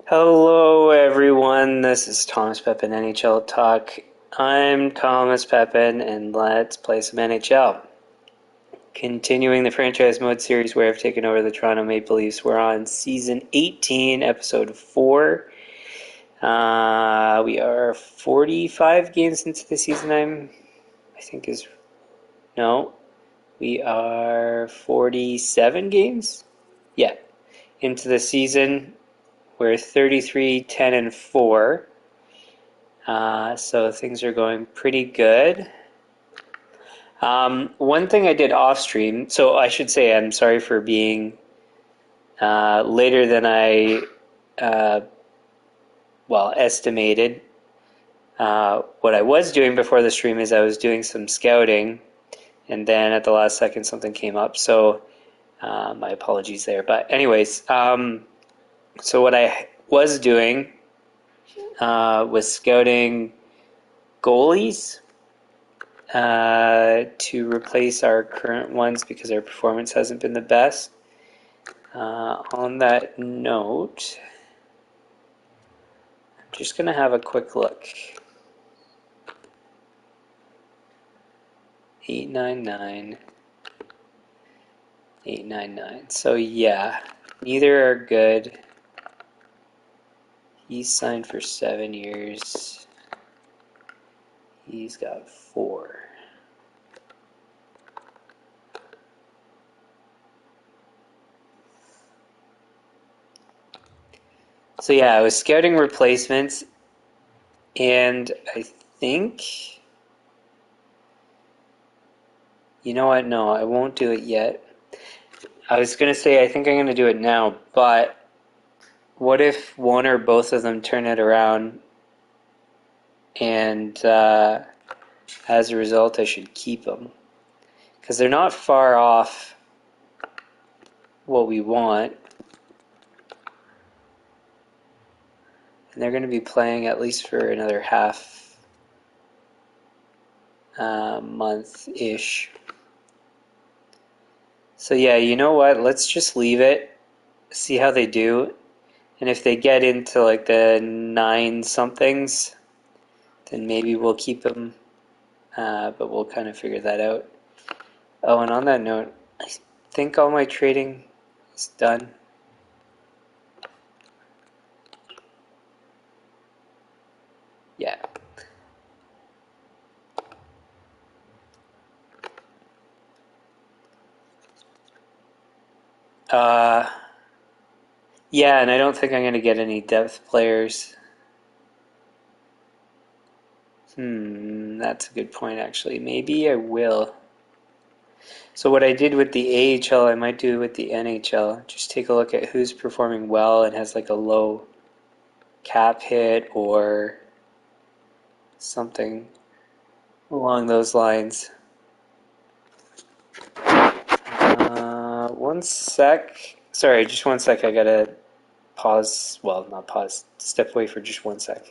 Hello, everyone. This is Thomas Pepin, NHL Talk. I'm Thomas Pepin, and let's play some NHL. Continuing the franchise mode series where I've taken over the Toronto Maple Leafs. We're on season 18, episode 4. We are 45 games into the season. We are 47 games? Yeah, into the season. We're 33, 10, and 4. So things are going pretty good. One thing I did off stream, so I should say I'm sorry for being later than I estimated. What I was doing before the stream is I was doing some scouting, and then at the last second something came up. So my apologies there. But anyways, so what I was doing was scouting goalies to replace our current ones because our performance hasn't been the best. On that note, I'm just going to have a quick look. 899, 899. So yeah, neither are good. He's signed for 7 years. He's got 4. So yeah, I was scouting replacements, and I think, you know what? No, I won't do it yet. I was going to say I think I'm going to do it now, but what if one or both of them turn it around, and as a result I should keep them? Because they're not far off what we want, and they're going to be playing at least for another half month-ish. So yeah, you know what? Let's just leave it, see how they do, and if they get into like the 9-somethings, then maybe we'll keep them, but we'll kind of figure that out. Oh, and on that note, I think all my trading is done. Yeah. Yeah, and I don't think I'm going to get any depth players. That's a good point, actually. Maybe I will. So what I did with the AHL, I might do with the NHL. Just take a look at who's performing well and has like a low cap hit or something along those lines. One sec. Sorry, just one sec. I gotta pause. Well, not pause. Step away for just 1 sec.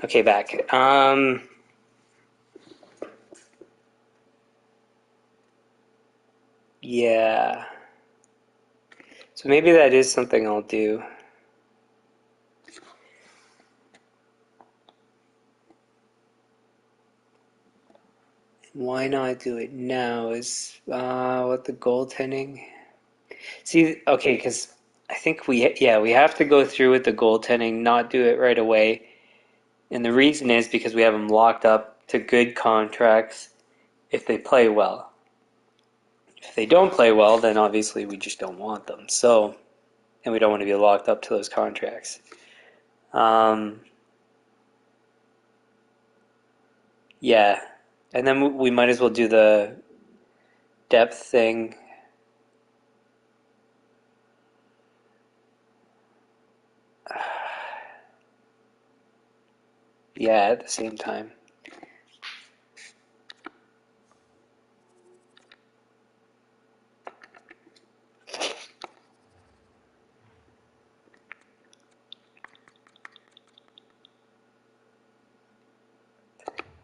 Okay, back. Yeah. So maybe that is something I'll do. Why not do it now? Is what the goaltending? See, okay, because I think we have to go through with the goaltending, not do it right away. And the reason is because we have them locked up to good contracts if they play well. If they don't play well, then obviously we just don't want them. So, and we don't want to be locked up to those contracts. Yeah, and then we might as well do the depth thing. Yeah, at the same time.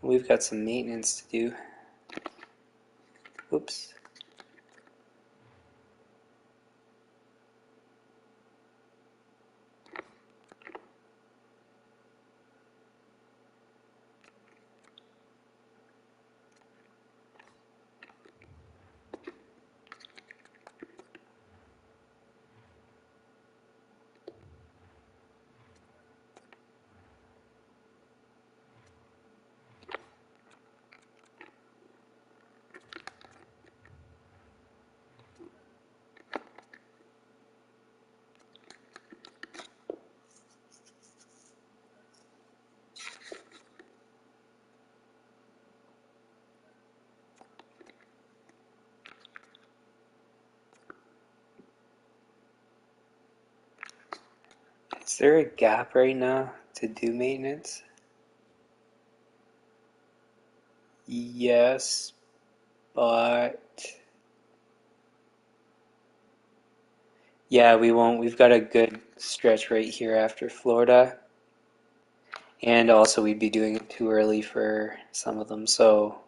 We've got some maintenance to do. Oops. Is there a gap right now to do maintenance? Yes, but yeah, we won't. We've got a good stretch right here after Florida. And also, we'd be doing it too early for some of them, so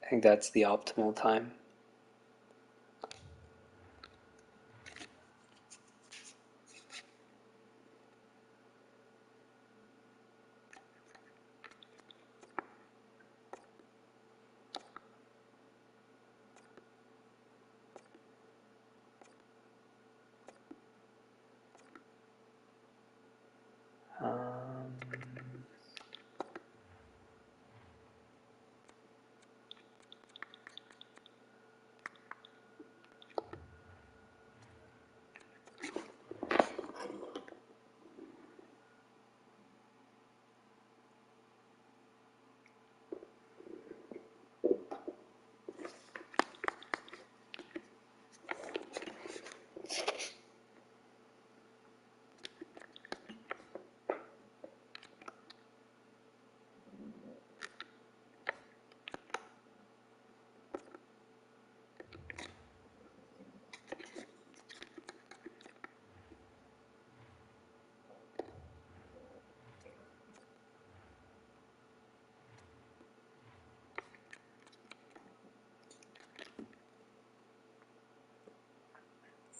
I think that's the optimal time. Um,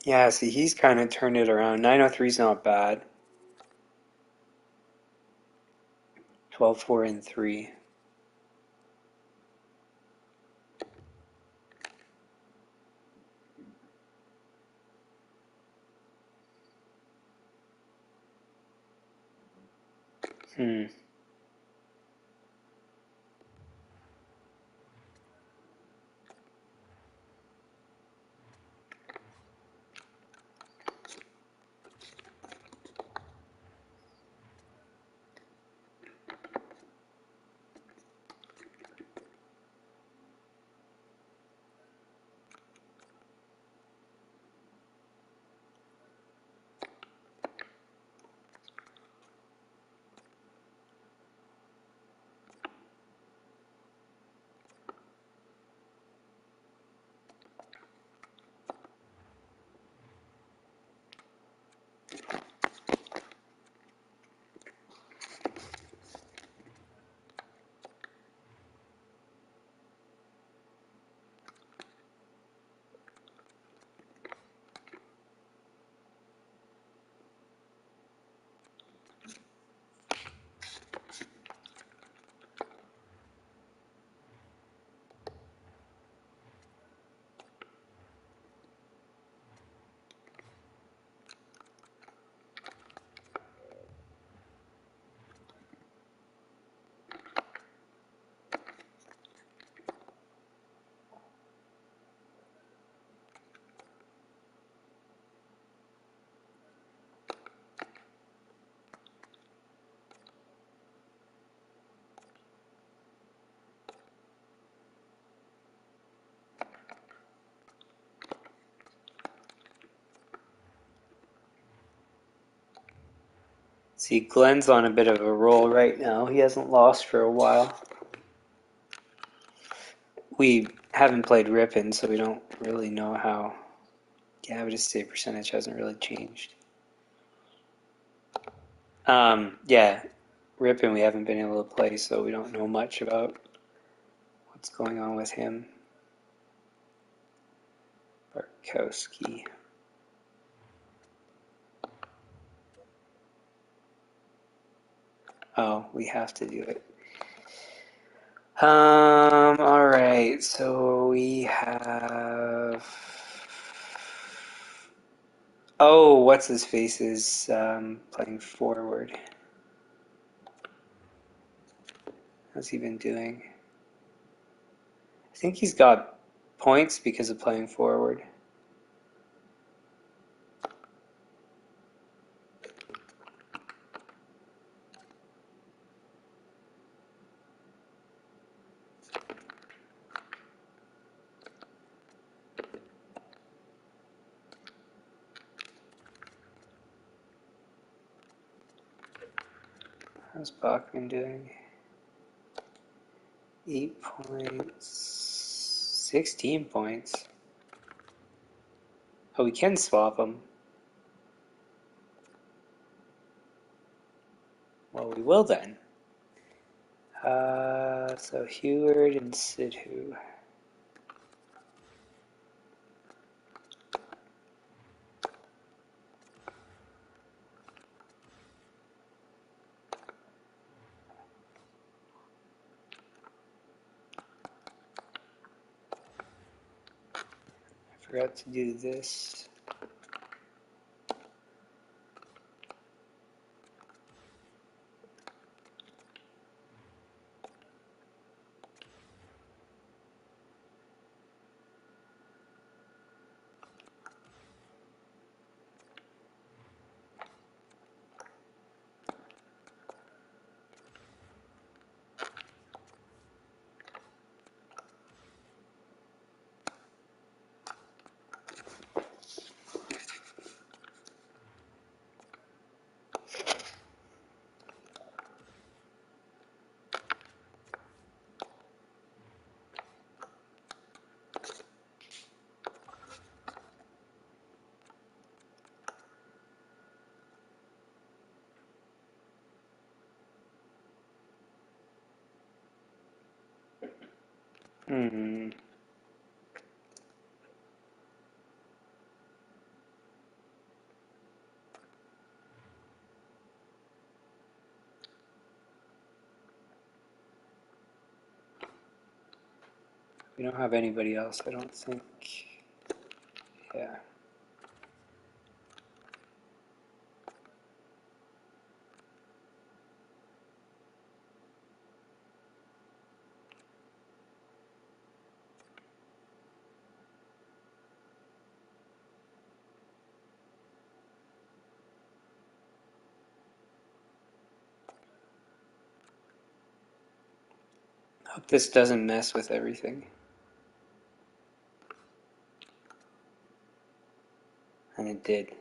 yeah, see, he's kind of turned it around. 903 is not bad. 12, 4, and 3. Hmm. See, Glenn's on a bit of a roll right now. He hasn't lost for a while. We haven't played Ripon, so we don't really know how. Yeah, but his save percentage hasn't really changed. Yeah, Ripon we haven't been able to play, so we don't know much about. What's going on with him? Barkowski. Oh, we have to do it. All right. So we have. Oh, what's his face is playing forward. How's he been doing? I think he's got points because of playing forward. How's Bachman doing? 8 points. 16 points. Oh, we can swap them. Well, we will then. So Heward and Sidhu. I forgot to do this. Hmm. We don't have anybody else, I don't think. Yeah. Hope this doesn't mess with everything. And it did.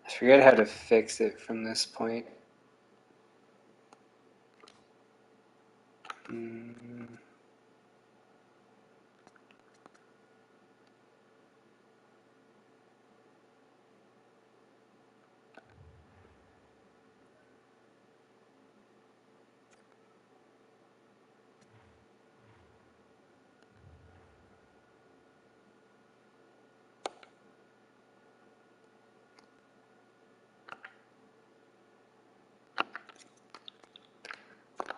I forget how to fix it from this point.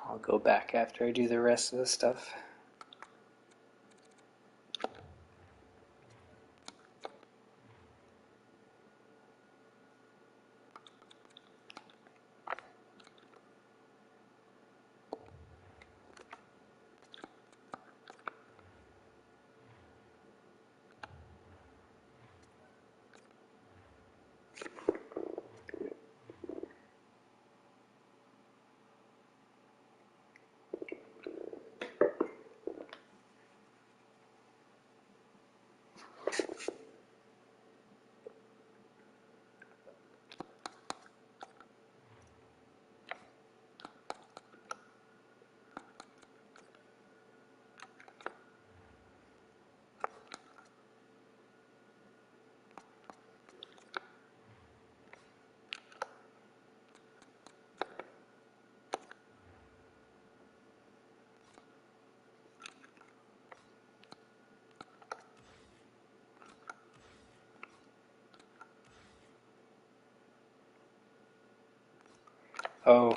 I'll go back after I do the rest of the stuff. Oh,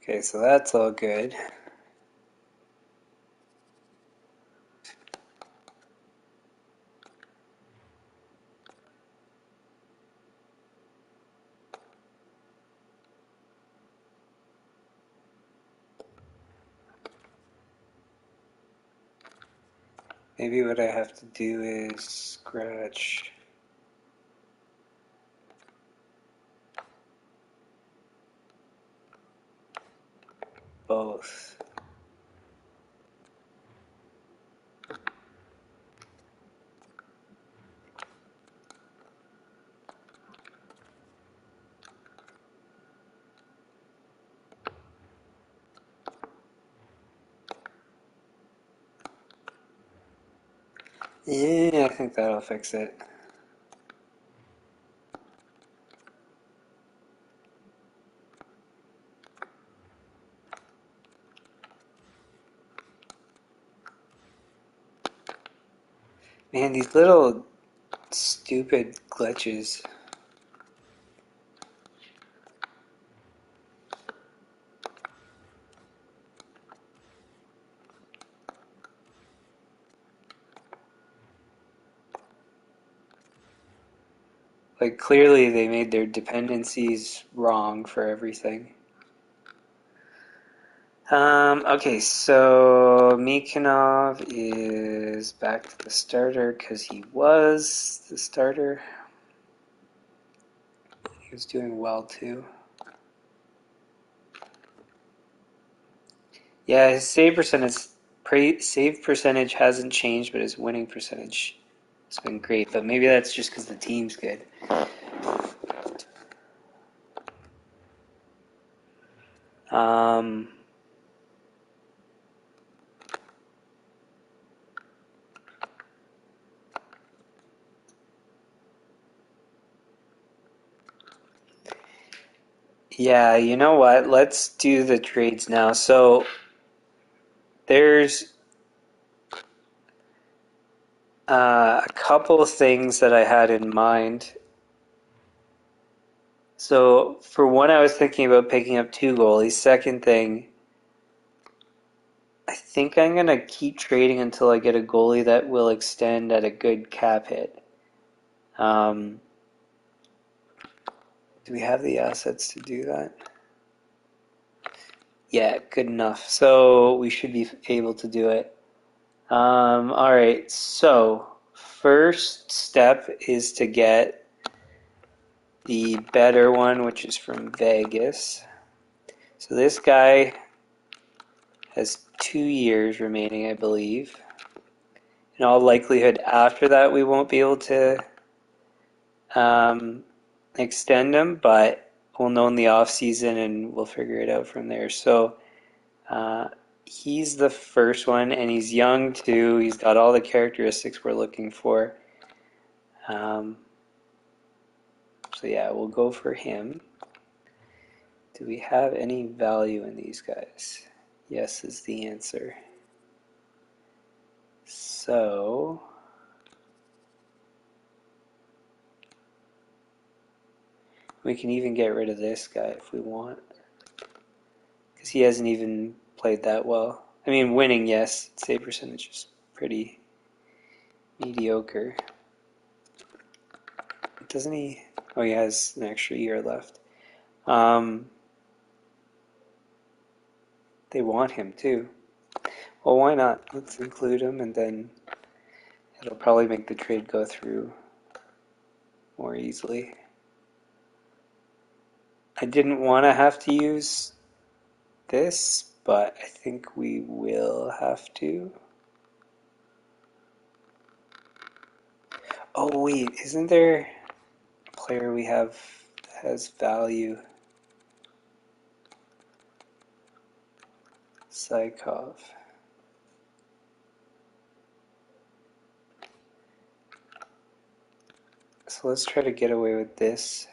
okay, so that's all good. Maybe what I have to do is scratch both. Yeah, I think that'll fix it. Man, these little stupid glitches. Like, clearly they made their dependencies wrong for everything. Okay, so Mikanov is back to the starter because he was the starter. He was doing well too. Yeah, his save percentage hasn't changed, but his winning percentage has been great. But maybe that's just because the team's good. Um, yeah, you know what? Let's do the trades now. So there's a couple of things that I had in mind. So for one, I was thinking about picking up two goalies. Second thing, I think I'm gonna keep trading until I get a goalie that will extend at a good cap hit. Um, do we have the assets to do that? Yeah, good enough. So we should be able to do it. All right. So first step is to get the better one, which is from Vegas. So this guy has 2 years remaining, I believe. In all likelihood, after that, we won't be able to um, extend him, but we'll know in the off season and we'll figure it out from there. So he's the first one, and he's young too. He's got all the characteristics we're looking for. Um, so yeah, we'll go for him. Do we have any value in these guys? Yes is the answer. So we can even get rid of this guy if we want, because he hasn't even played that well. I mean, winning, yes. Save percentage is pretty mediocre. Doesn't he? Oh, he has an extra year left. Um, they want him too. Well, why not? Let's include him, and then it'll probably make the trade go through more easily. I didn't want to have to use this, but I think we will have to. Oh wait, isn't there a player we have that has value? Psychov. So let's try to get away with this.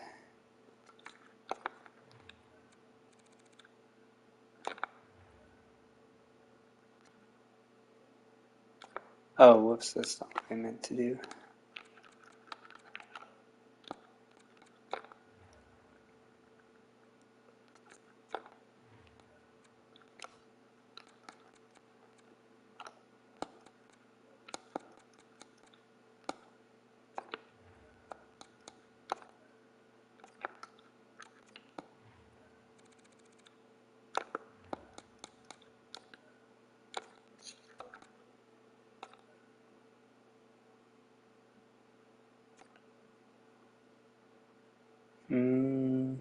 Oh, whoops, that's not what I meant to do. Do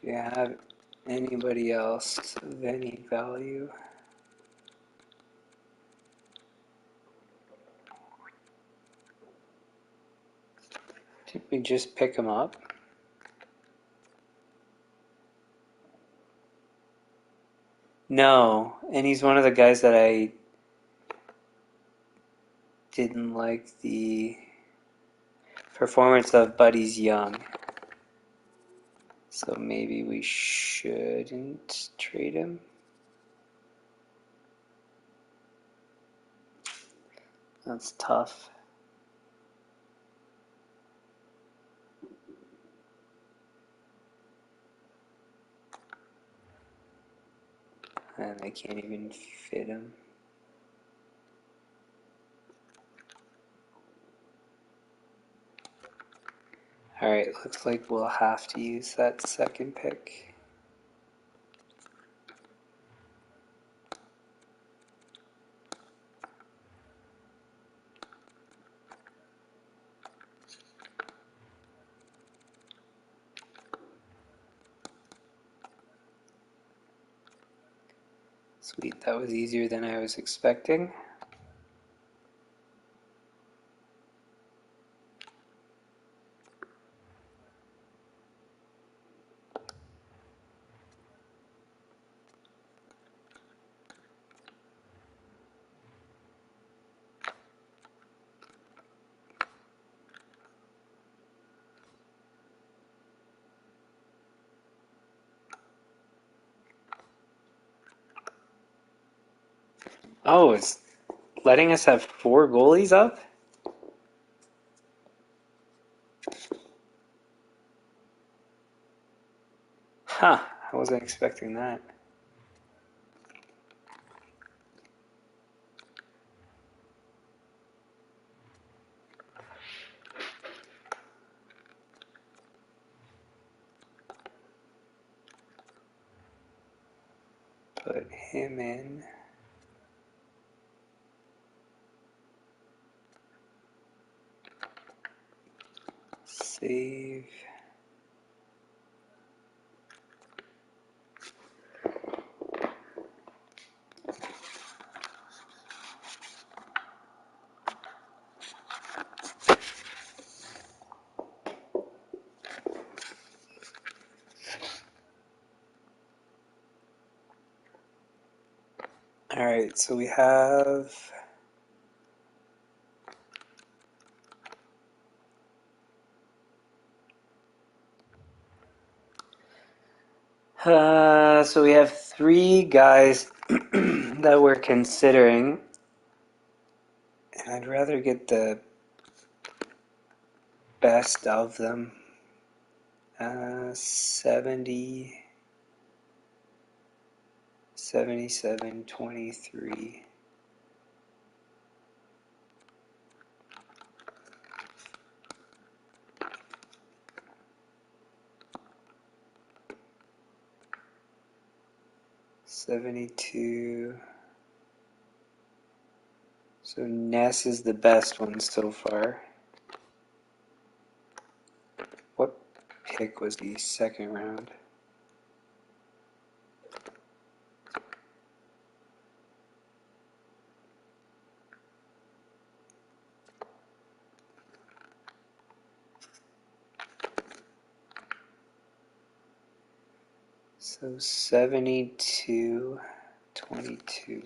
you have anybody else of any value? Did we just pick him up? No, and he's one of the guys that I didn't like the performance of, but he's young. So maybe we shouldn't trade him. That's tough. And I can't even fit him. Alright, looks like we'll have to use that second pick. Sweet, that was easier than I was expecting. Oh, it's letting us have 4 goalies up? Huh, I wasn't expecting that. Put him in. Save. Alright, so we have so we have 3 guys that we're considering, and I'd rather get the best of them. 70, 77, 23. $72. So Ness is the best one so far. What pick was the second round? So 72, 22.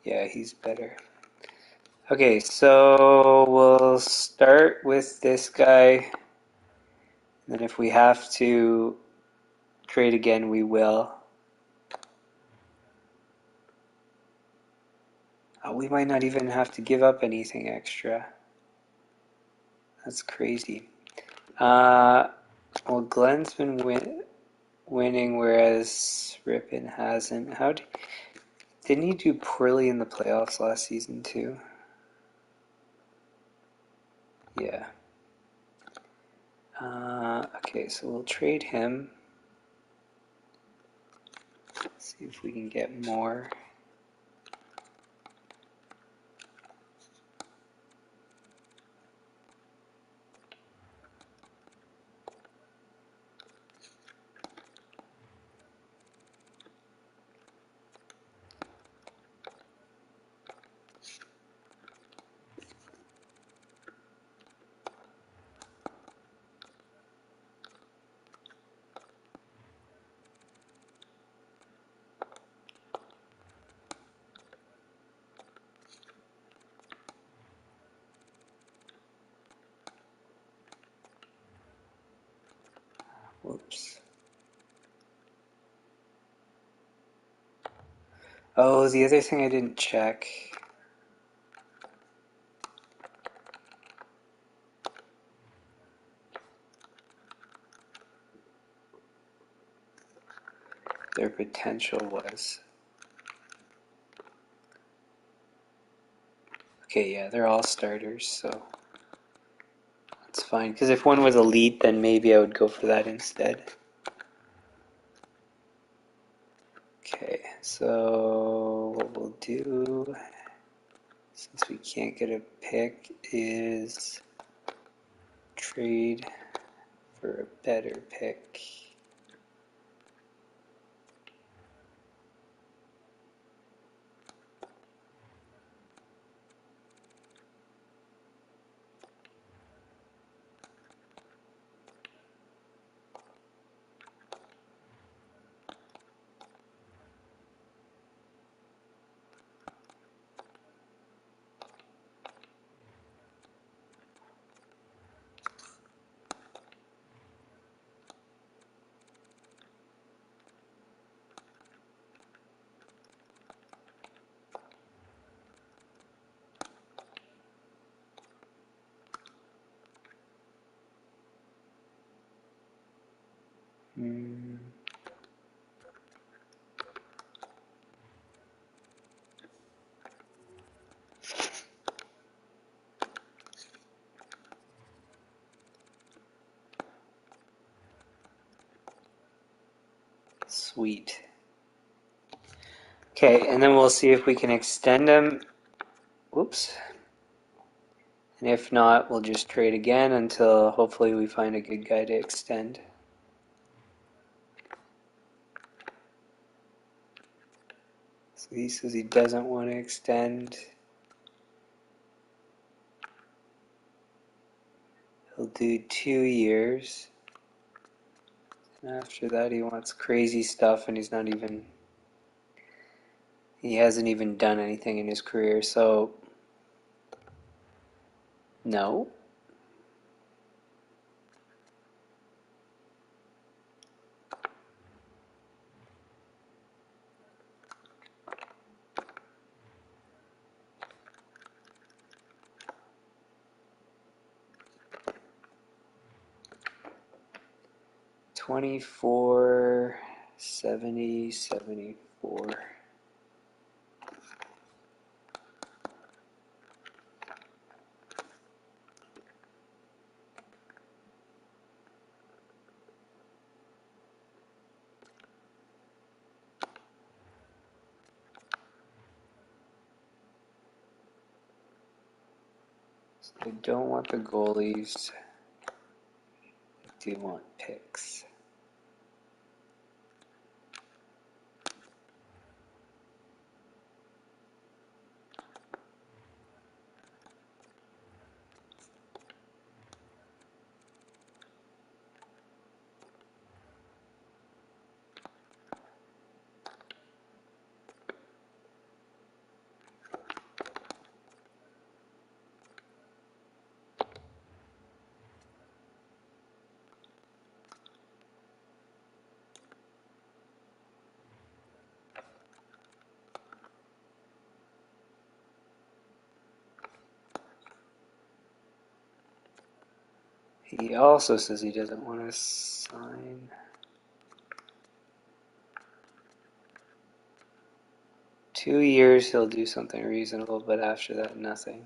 Yeah, he's better. Okay, so we'll start with this guy. And then if we have to trade again, we will. Oh, we might not even have to give up anything extra. That's crazy. Well, Glenn's been winning, whereas Ripon hasn't. Didn't he do poorly in the playoffs last season too? Yeah. Okay, so we'll trade him. See if we can get more. Whoops. Oh, the other thing I didn't check. Their potential was. Okay, yeah, they're all starters, so that's fine. Because if one was elite, then maybe I would go for that instead. Okay, so what we'll do, since we can't get a pick, is trade for a better pick. Sweet. Okay, and then we'll see if we can extend him. Whoops. And if not, we'll just trade again until hopefully we find a good guy to extend. So he says he doesn't want to extend. He'll do 2 years. And after that, he wants crazy stuff, and he hasn't even done anything in his career, so no. $24, $70, $74. So I don't want the goalies. I do want picks. He also says he doesn't want to sign. Two years he'll do something reasonable, but after that, nothing.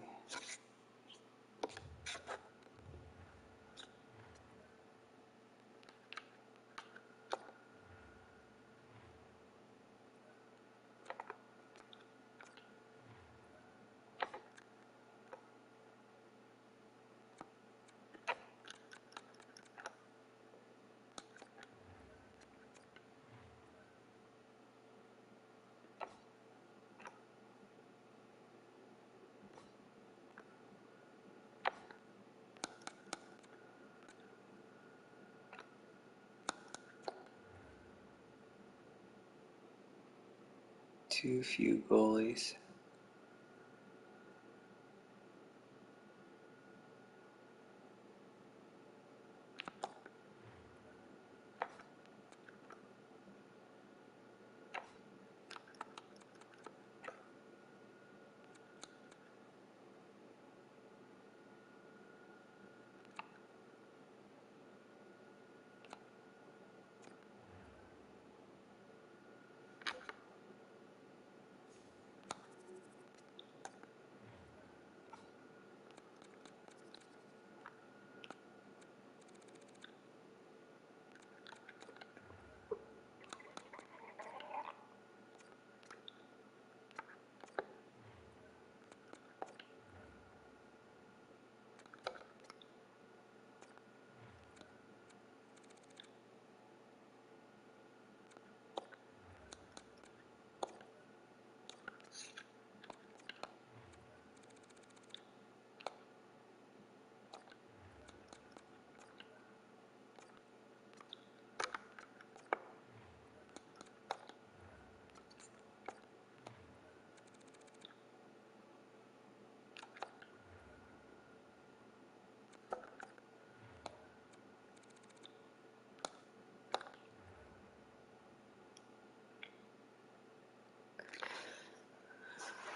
Too few goalies.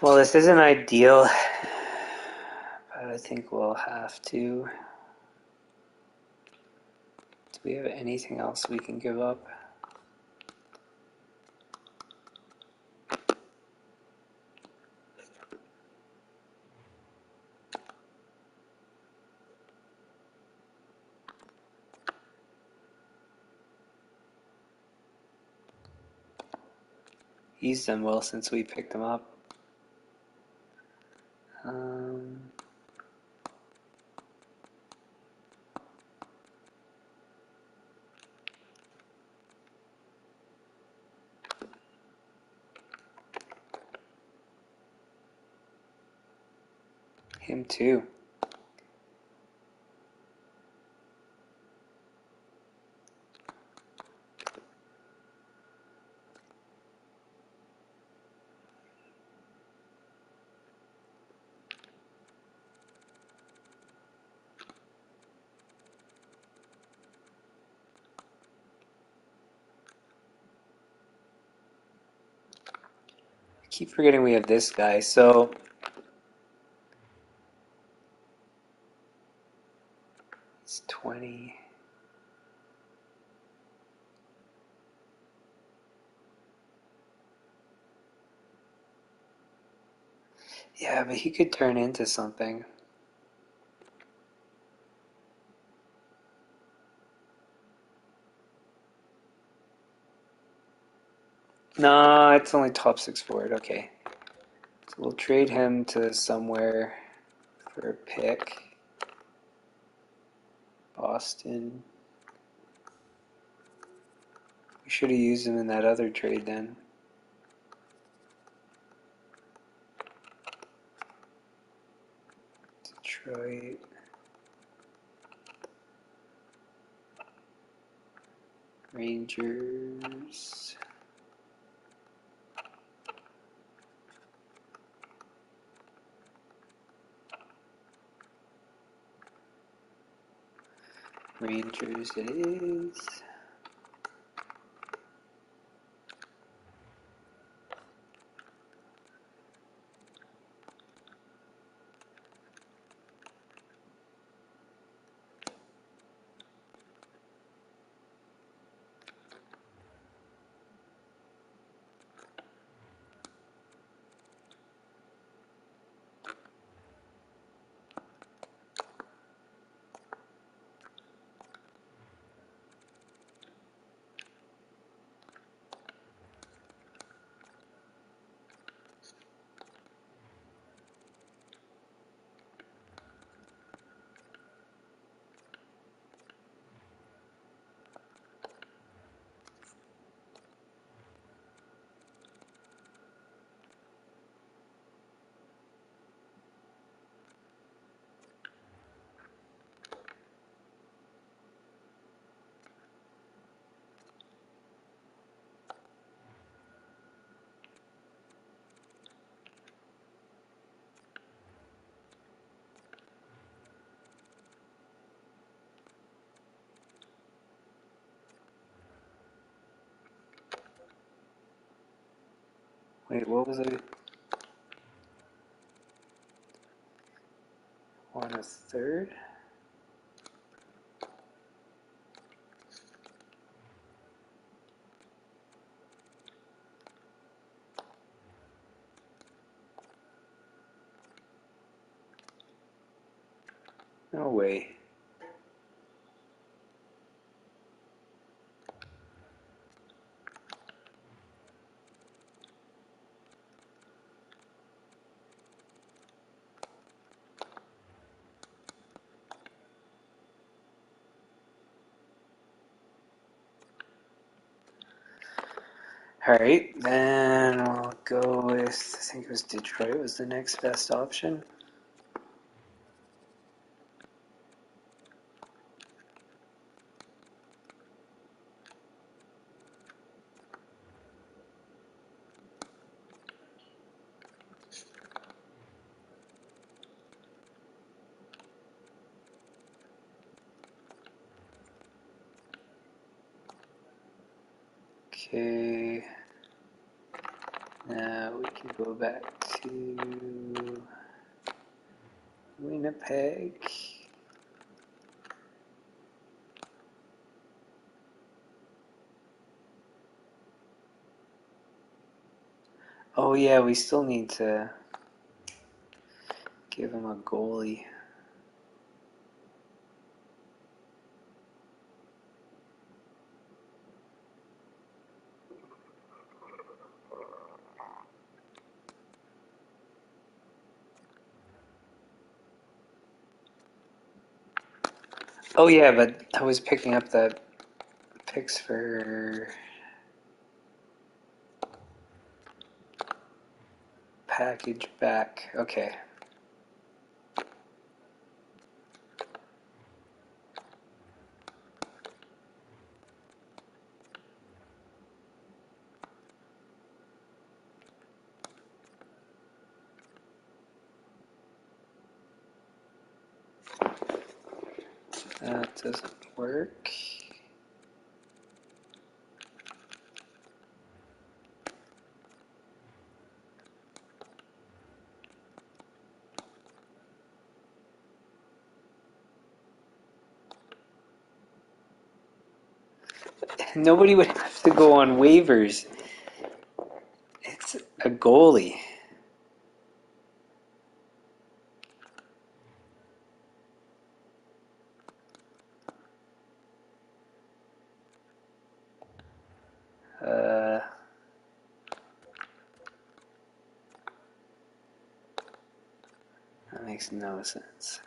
Well, this isn't ideal, but I think we'll have to. Do we have anything else we can give up? He's done well since we picked him up. Him too. I keep forgetting we have this guy, so it's 20. Yeah, but he could turn into something. No, it's only top 6 forward. Okay. So we'll trade him to somewhere for a pick. Boston. We should have used him in that other trade then. Detroit. Rangers. Rangers it is. Wait, what was I? 1/3? No way. Alright, then we'll go with, I think it was Detroit was the next best option. Okay, now we can go back to Winnipeg. Oh yeah, we still need to give him a goalie. Oh yeah, but I was picking up the picks for package back. Okay. That doesn't work. Nobody would have to go on waivers. It's a goalie. That makes no sense.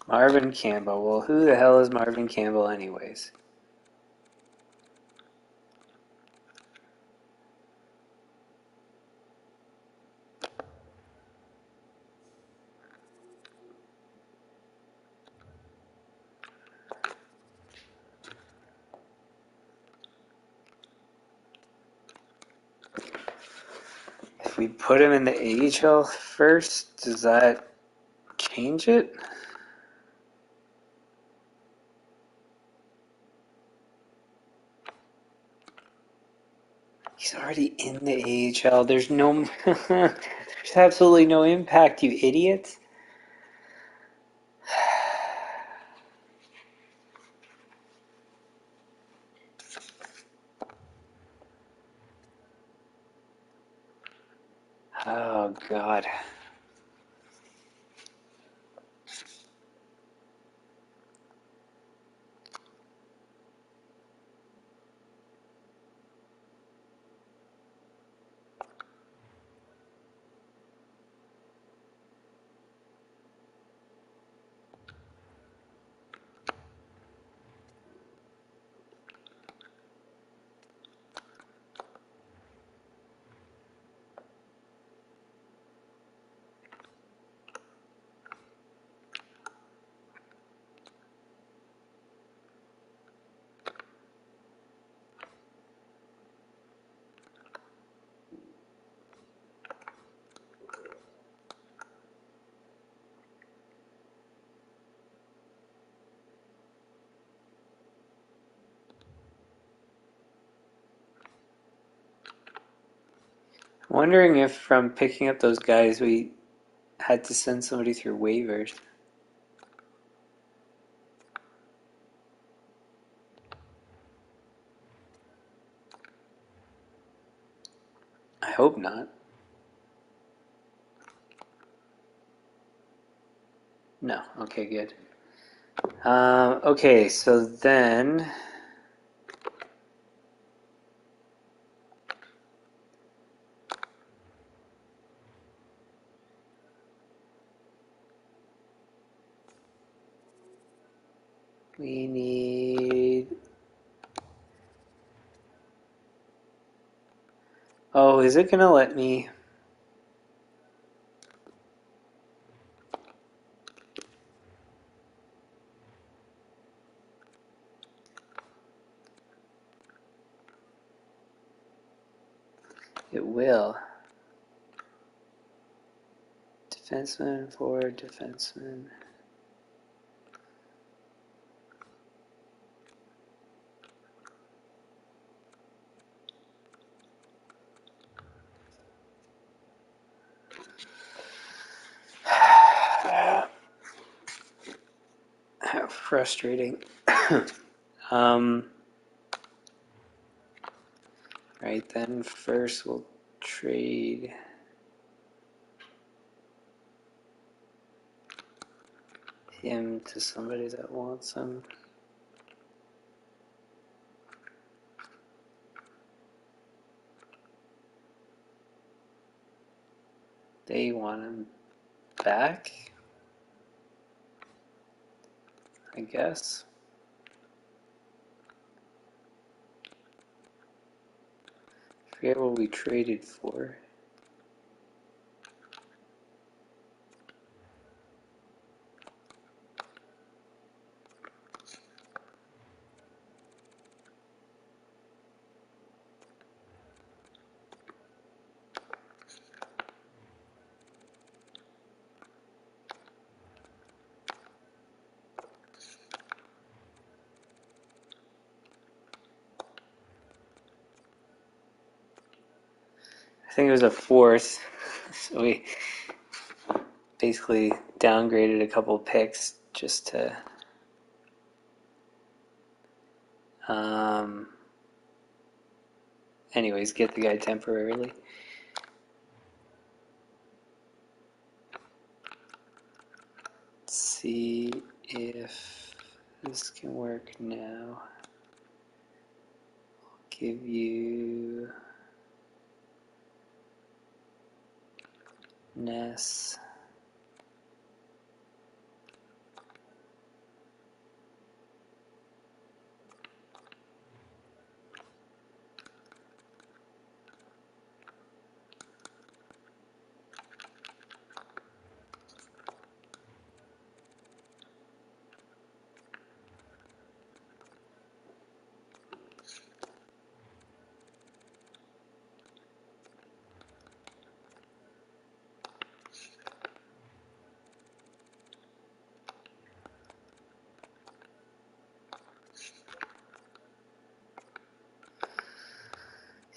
Marvin Campbell. Well, who the hell is Marvin Campbell anyways? If we put him in the AHL first, does that change it? He's already in the AHL. There's no, there's absolutely no impact, you idiots. Oh, God. I'm wondering if from picking up those guys we had to send somebody through waivers. I hope not. No. Okay, good. Okay, so then we need. Oh, is it gonna let me? It will. Defenseman, forward, defenseman. How frustrating. um, right then, first we'll trade him to somebody that wants him. They want him back, I guess. Forget what we traded for. I think it was a fourth, so we basically downgraded a couple picks just to anyways get the guy temporarily. Let's see if this can work now. I'll give you Ness.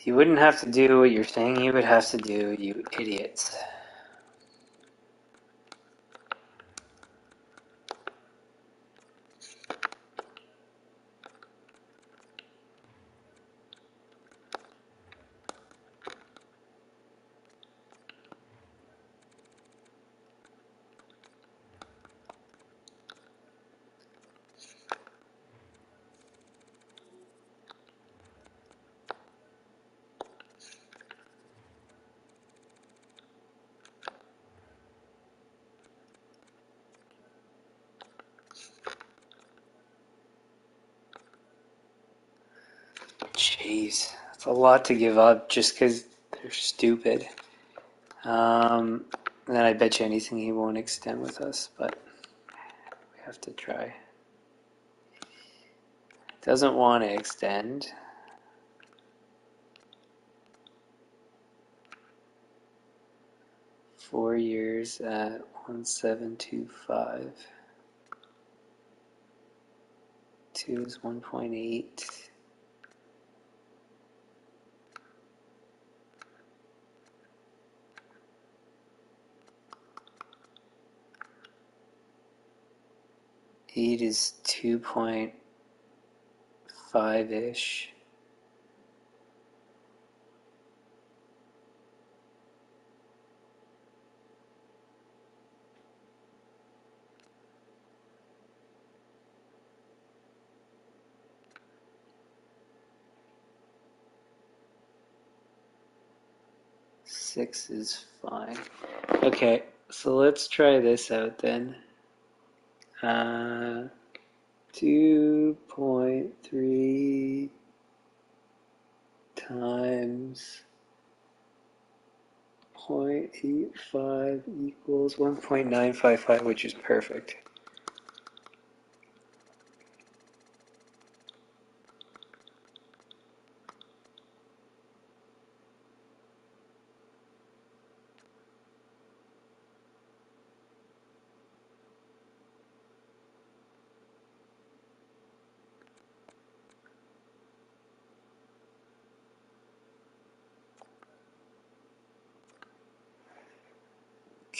You wouldn't have to do what you're saying you would have to do, you idiots. Jeez, that's a lot to give up just because they're stupid. Then I bet you anything he won't extend with us, but we have to try. Doesn't want to extend. Four years at 1725. Two is 1.8. Eight is 2.5-ish. Six is fine. Okay, so let's try this out then. 2.3 times 0.85 equals 1.955, which is perfect.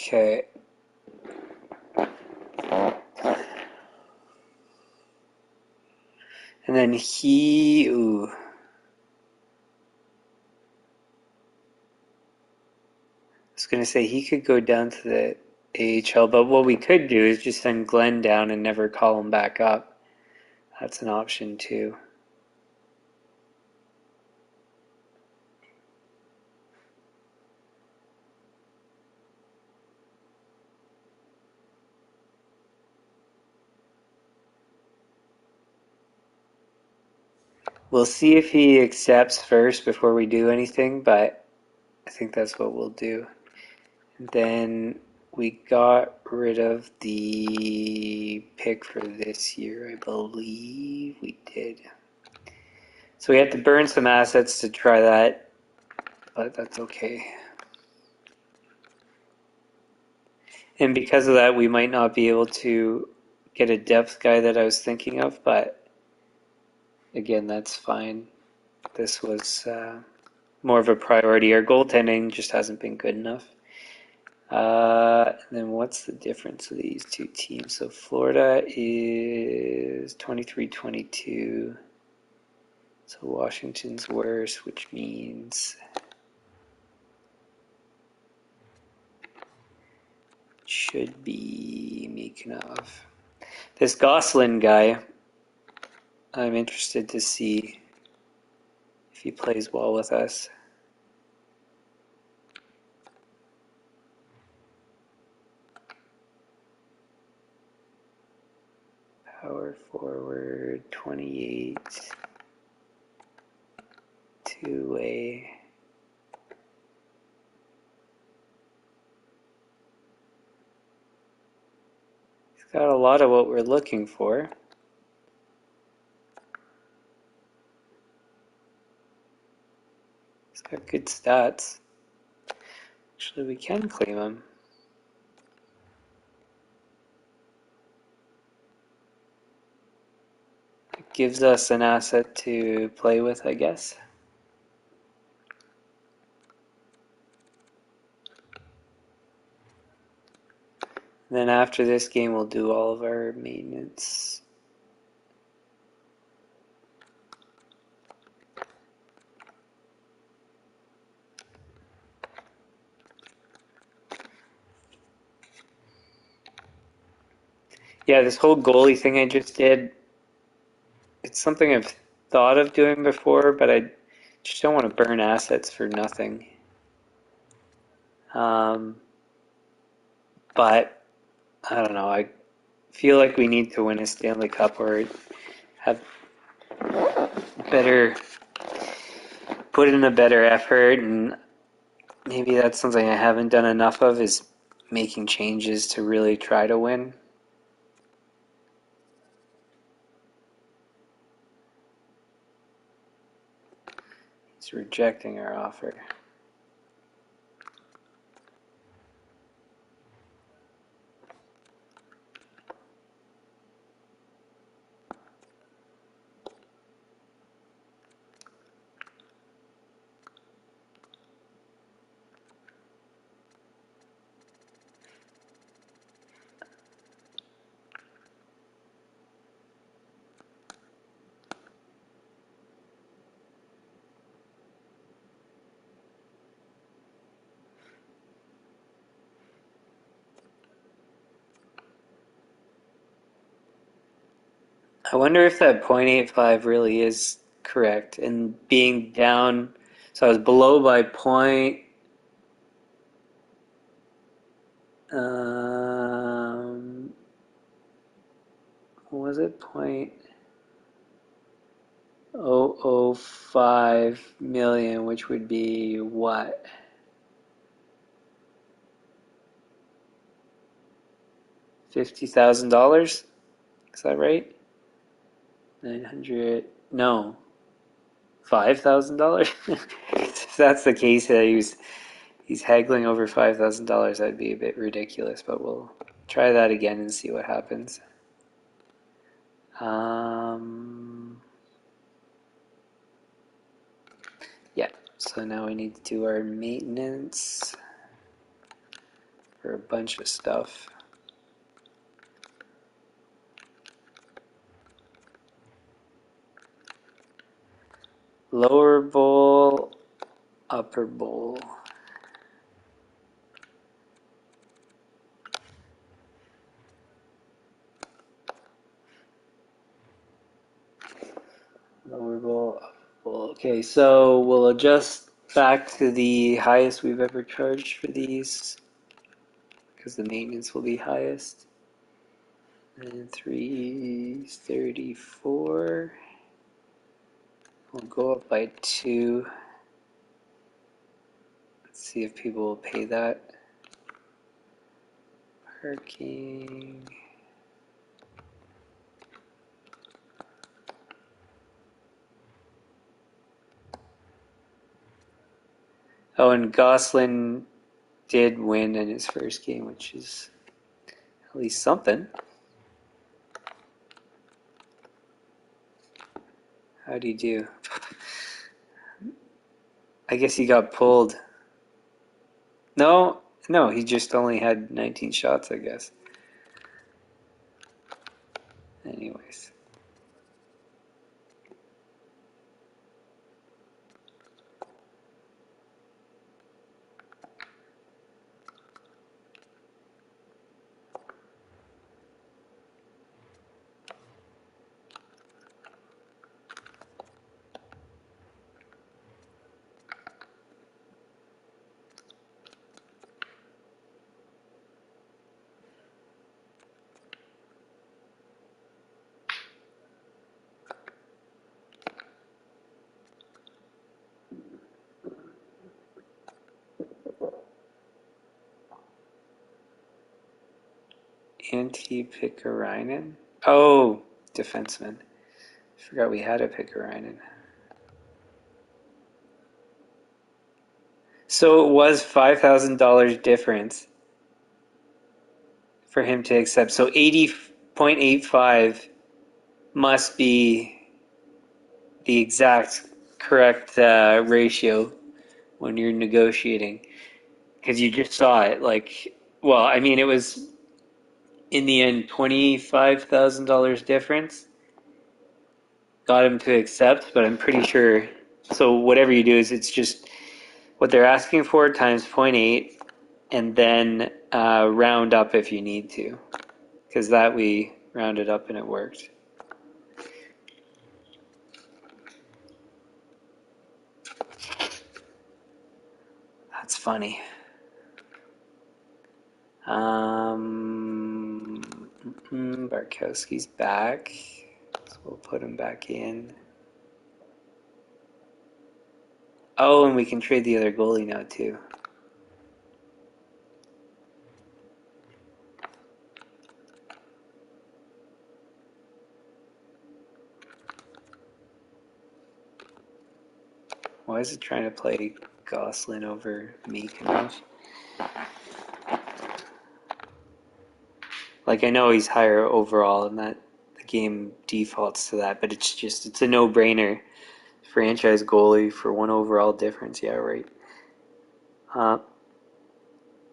Okay. And then ooh. I was going to say he could go down to the AHL, but what we could do is just send Glenn down and never call him back up. That's an option too. We'll see if he accepts first before we do anything, but I think that's what we'll do. And then we got rid of the pick for this year, I believe we did. So we had to burn some assets to try that, but that's okay. And because of that, we might not be able to get a depth guy that I was thinking of, but again, that's fine. This was more of a priority. Our goaltending just hasn't been good enough. And then what's the difference of these two teams? So Florida is 23-22. So Washington's worse, which means should be Mikanov. This Gosselin guy, I'm interested to see if he plays well with us. Power forward, 28, two-way. He's got a lot of what we're looking for. He's got good stats. Actually, we can claim him. It gives us an asset to play with, I guess. And then after this game, we'll do all of our maintenance. Yeah, this whole goalie thing I just did, it's something I've thought of doing before, but I just don't want to burn assets for nothing. But I don't know. I feel like we need to win a Stanley Cup or have better put in a better effort, and maybe that's something I haven't done enough of, is making changes to really try to win. He's rejecting our offer. I wonder if that 0.85 really is correct. And being down, so I was below by what was it? 0.005 million, which would be what? $50,000? Is that right? 900, no, $5,000? If that's the case, he's haggling over $5,000, that'd be a bit ridiculous, but we'll try that again and see what happens. Yeah, so now we need to do our maintenance for a bunch of stuff. Lower bowl, upper bowl. Lower bowl, upper bowl. Okay, so we'll adjust back to the highest we've ever charged for these, because the maintenance will be highest. And 334. We'll go up by 2. Let's see if people will pay that. Parking. Oh, and Gosselin did win in his first game, which is at least something. How'd he do? I guess he got pulled. No, he just only had 19 shots, I guess. Anyways. Antti-Pikkarainen? Oh, defenseman. I forgot we had a Pikkarainen. So it was $5,000 difference for him to accept. So 80.85 must be the exact correct ratio when you're negotiating, because you just saw it. Like, well, I mean, it was in the end $25,000 difference got him to accept, but I'm pretty sure. So whatever you do is it's just what they're asking for times 0.8, and then round up if you need to, because that we rounded up and it worked. That's funny. Barkowski's back, so we'll put him back in. Oh, and we can trade the other goalie now too. Why is it trying to play Gosselin over Meekinov? Like, I know he's higher overall and that the game defaults to that, but it's a no-brainer. Franchise goalie for one overall difference. Yeah, right. Uh,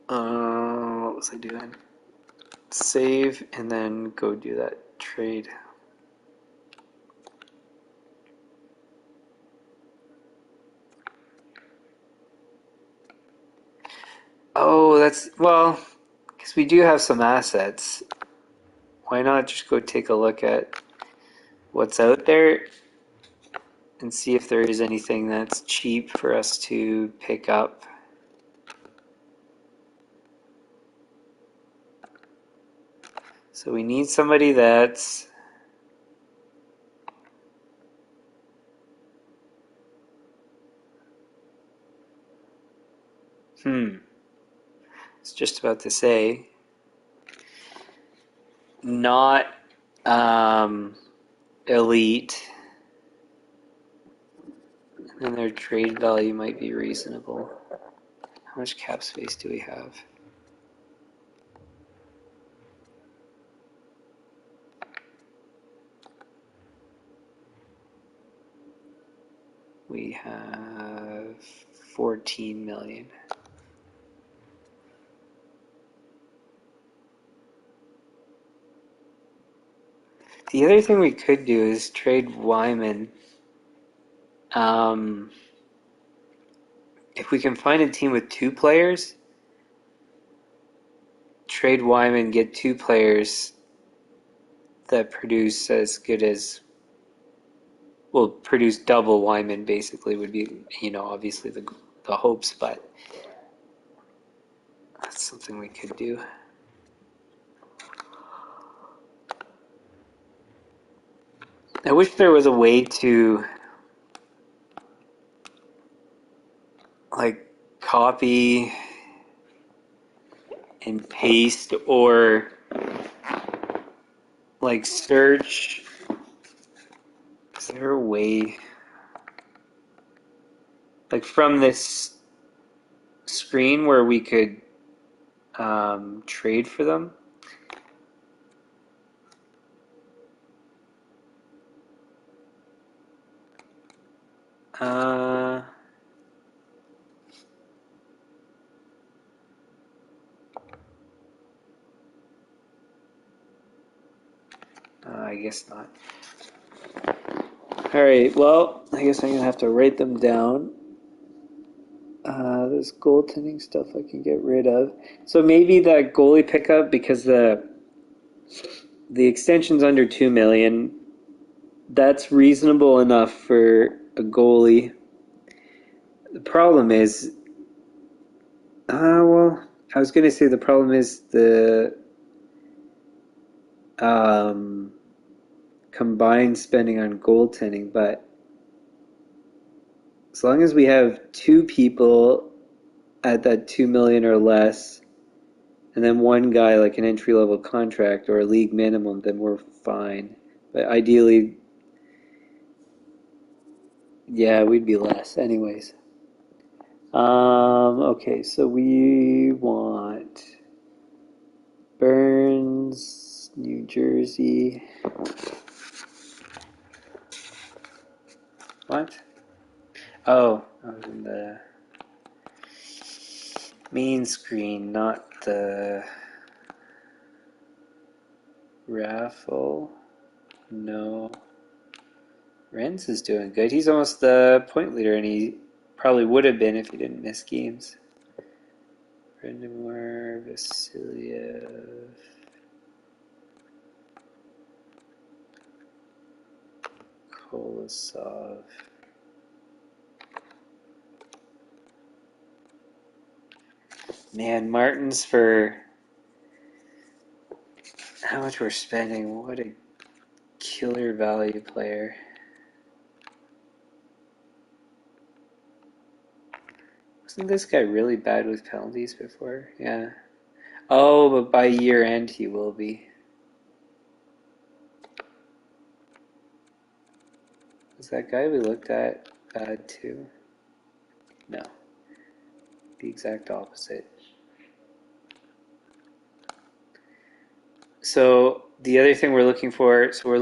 what was I doing? Save and then go do that trade. Oh, well, because we do have some assets. Why not just go take a look at what's out there and see if there is anything that's cheap for us to pick up? So we need somebody that's I was just about to say not elite, and their trade value might be reasonable. How much cap space do we have? We have 14 million. The other thing we could do is trade Wyman. If we can find a team with two players, trade Wyman, get two players that produce as good as, well, produce double Wyman basically would be, obviously the hopes, but that's something we could do. I wish there was a way to like copy and paste or like search. Is there a way like from this screen where we could trade for them? Uh, I guess not. Alright, well, I guess I'm going to have to write them down. This goaltending stuff I can get rid of. So maybe that goalie pickup, because the extension's under 2 million, that's reasonable enough for a goalie. The problem is, well, I was going to say the problem is the combined spending on goaltending, but as long as we have two people at that 2 million or less, and then one guy like an entry level contract or a league minimum, then we're fine. But ideally, yeah, we'd be less, anyways. Okay, so we want Burns, New Jersey. What? Oh, I was in the main screen, not the raffle. No. Renz is doing good. He's almost the point leader, and he probably would have been if he didn't miss games. Brandimir, Vasiliev, Kolosov. Man, Martin's for how much we're spending. What a killer value player. Wasn't this guy really bad with penalties before? Yeah. Oh, but by year end he will be. Was that guy we looked at bad too? No. The exact opposite. So the other thing we're looking for, sorry,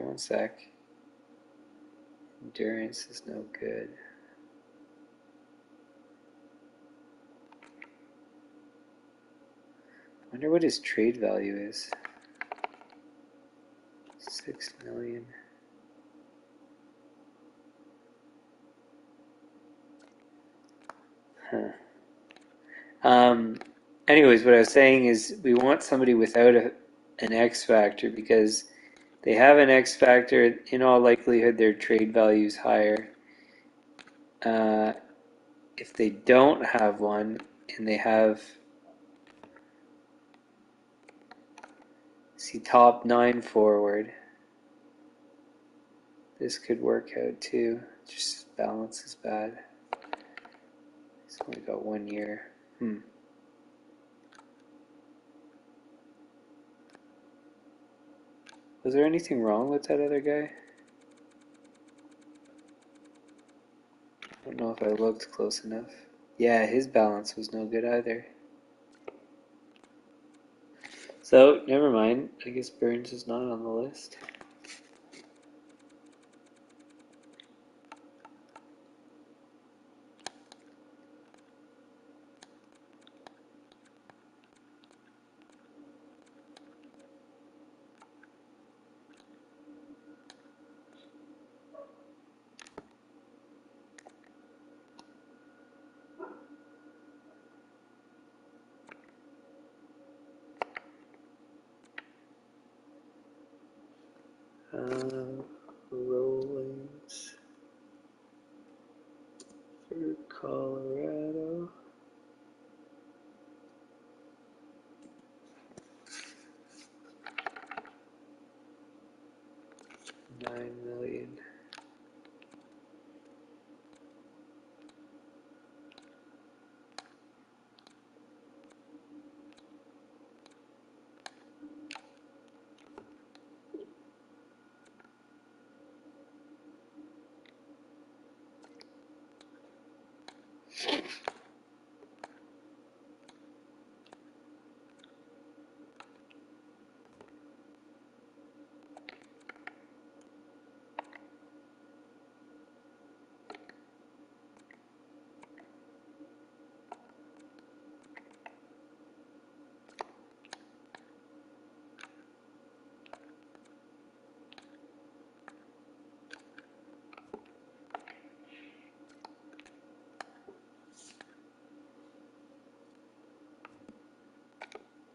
one sec. Endurance is no good. I wonder what his trade value is. 6 million. Huh. Anyways, what I was saying is we want somebody without an X factor because they have an X factor. In all likelihood, their trade value is higher. If they don't have one and they have, see, top 9 forward, this could work out too. Just balance is bad. He's only got 1 year. Was there anything wrong with that other guy? I don't know if I looked close enough. Yeah, his balance was no good either. So, never mind. I guess Burns is not on the list. Rollins for Colorado. $9 million.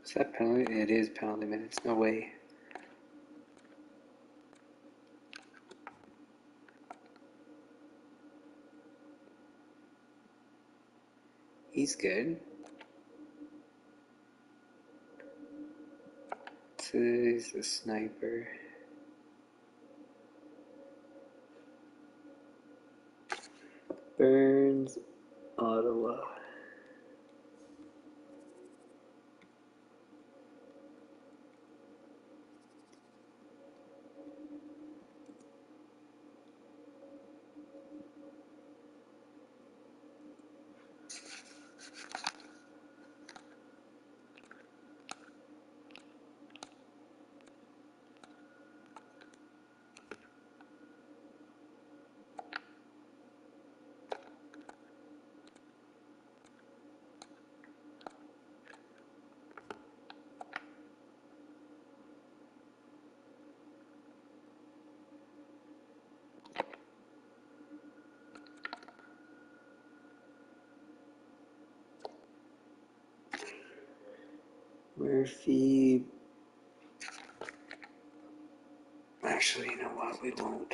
Is that penalty? It is penalty minutes. No way. He's good. So he's a sniper. Burns, Ottawa. Murphy. Actually, you know what? We won't.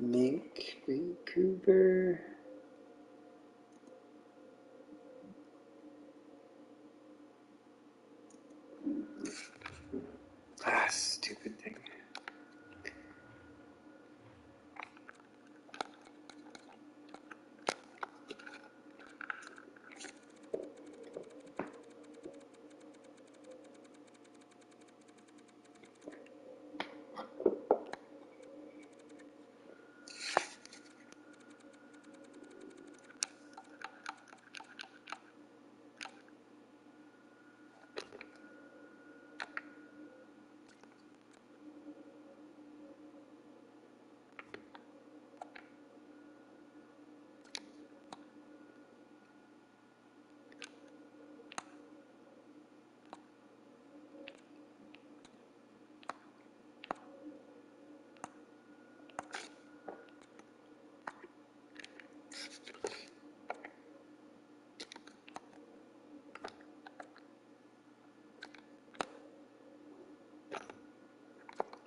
Mink, Vancouver. Ah, stupid thing.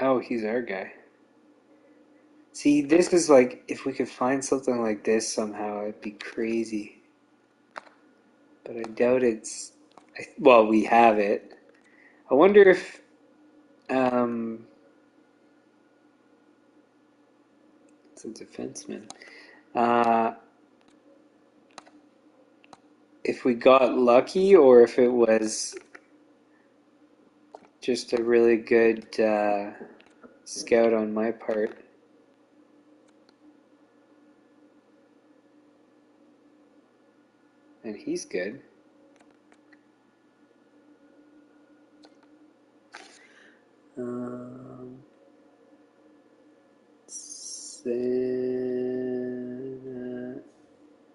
Oh, he's our guy. See, this is like, if we could find something like this somehow, it'd be crazy. But I doubt it's. Well, we have it. I wonder if. Um, it's a defenseman. Uh, if we got lucky or if it was just a really good scout on my part. And he's good.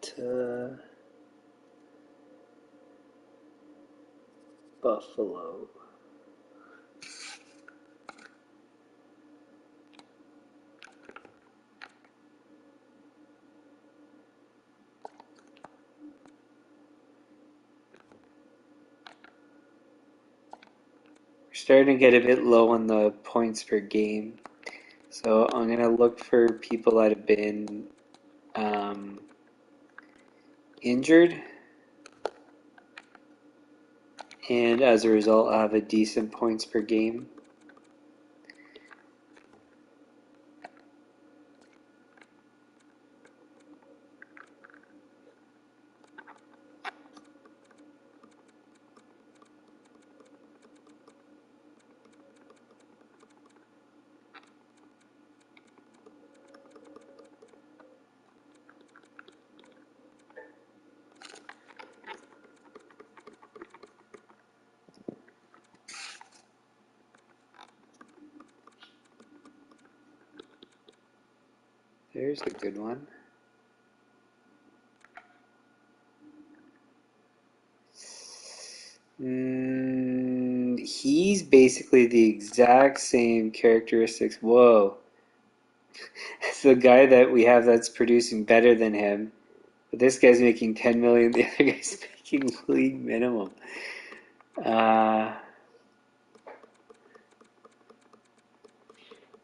Santa Buffalo. We're starting to get a bit low on the points per game. So I'm going to look for people that have been injured. And as a result, have a decent points per game. There's a good one. He's basically the exact same characteristics. Whoa. It's the guy that we have that's producing better than him. But this guy's making 10 million, the other guy's making league minimum.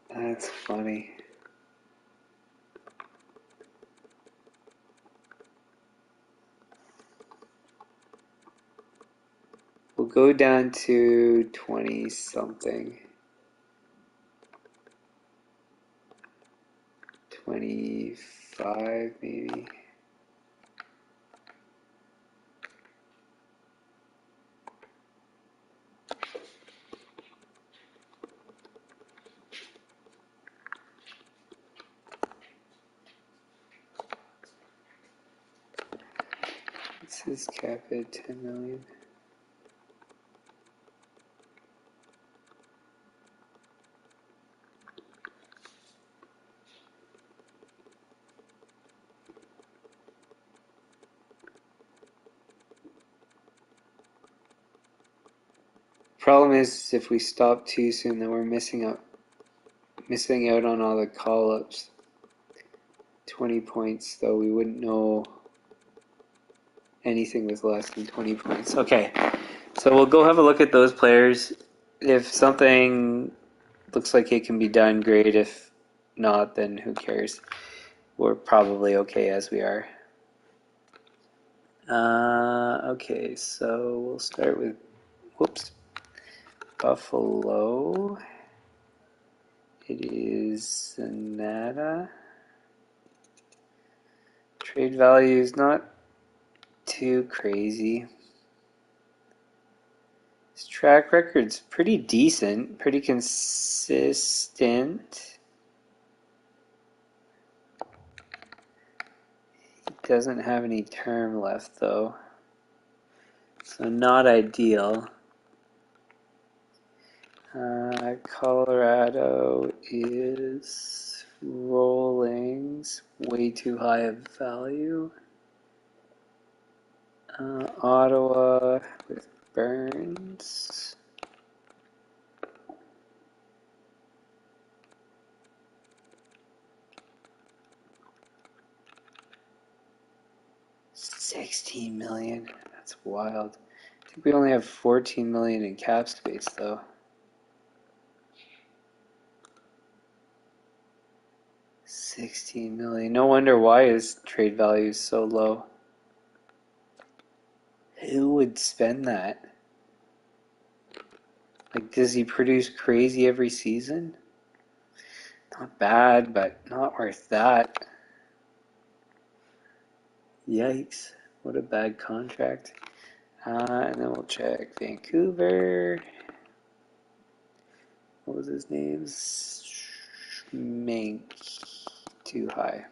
That's funny. We'll go down to 20 something. 25 maybe. This is capped at 10 million. Problem is, if we stop too soon, then we're missing out on all the call-ups. 20 points, though we wouldn't know anything with less than 20 points. Okay, so we'll go have a look at those players. If something looks like it can be done, great. If not, then who cares? We're probably okay as we are. Okay, so we'll start with, whoops, Buffalo. It is Zanata. Trade value is not too crazy. His track record's pretty decent, pretty consistent. He doesn't have any term left though, so not ideal. Colorado is Rollings, way too high of value. Ottawa with Burns. $16 million. That's wild. I think we only have $14 million in cap space though. $16 million. No wonder why his trade value is so low. Who would spend that? Like, does he produce crazy every season? Not bad, but not worth that. Yikes. What a bad contract. And then we'll check Vancouver. What was his name? Mink. Too high.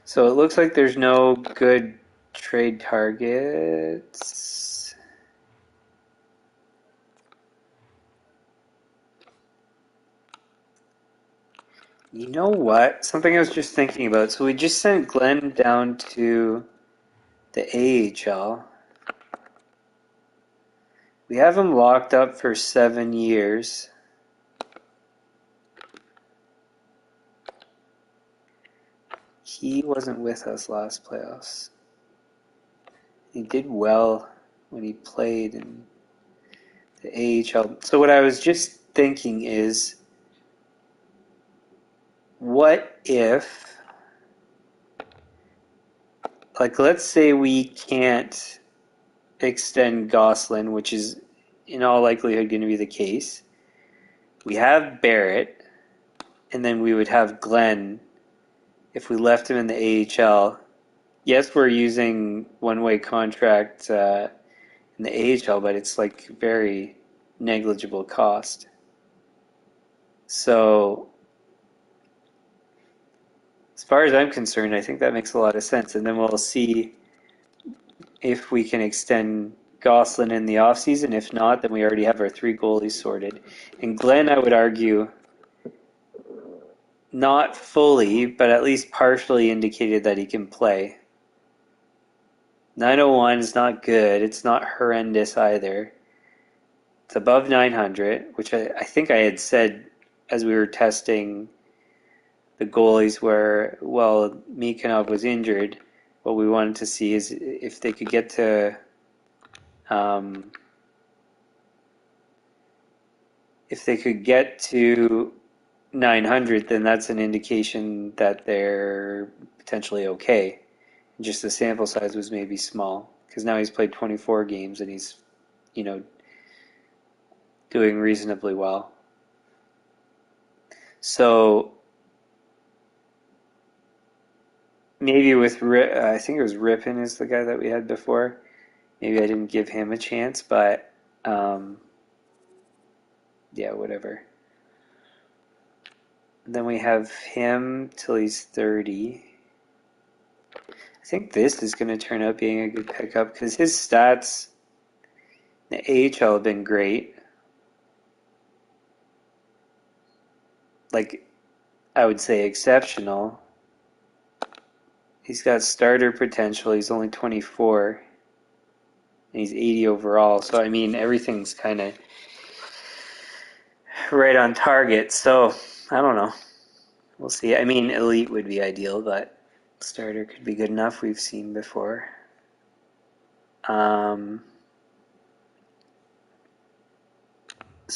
So it looks like there's no good trade targets. You know what? Something I was just thinking about. So we just sent Glenn down to the AHL. We have him locked up for 7 years. He wasn't with us last playoffs. He did well when he played in the AHL. So what I was just thinking is, what if, like, let's say we can't extend Gosselin, which is in all likelihood going to be the case. We have Barrett, and then we would have Glenn if we left him in the AHL. Yes, we're using one-way contract in the AHL, but it's like very negligible cost. So, as far as I'm concerned, I think that makes a lot of sense. And then we'll see if we can extend Gosselin in the offseason. If not, then we already have our 3 goalies sorted. And Glenn, I would argue, not fully, but at least partially indicated that he can play. 901 is not good. It's not horrendous either. It's above 900, which I think I had said as we were testing the goalies where, well, Mikanov was injured. What we wanted to see is if they could get to if they could get to 900, then that's an indication that they're potentially okay. Just the sample size was maybe small because now he's played 24 games and he's, doing reasonably well. So maybe with I think it was Ripon is the guy that we had before. Maybe I didn't give him a chance, but yeah, whatever. And then we have him till he's 30. I think this is going to turn out being a good pickup because his stats in the AHL have been great. Like, I would say exceptional. He's got starter potential. He's only 24. And he's 80 overall. So, I mean, everything's kind of right on target. So, I don't know. We'll see. I mean, elite would be ideal, but starter could be good enough. We've seen before. So,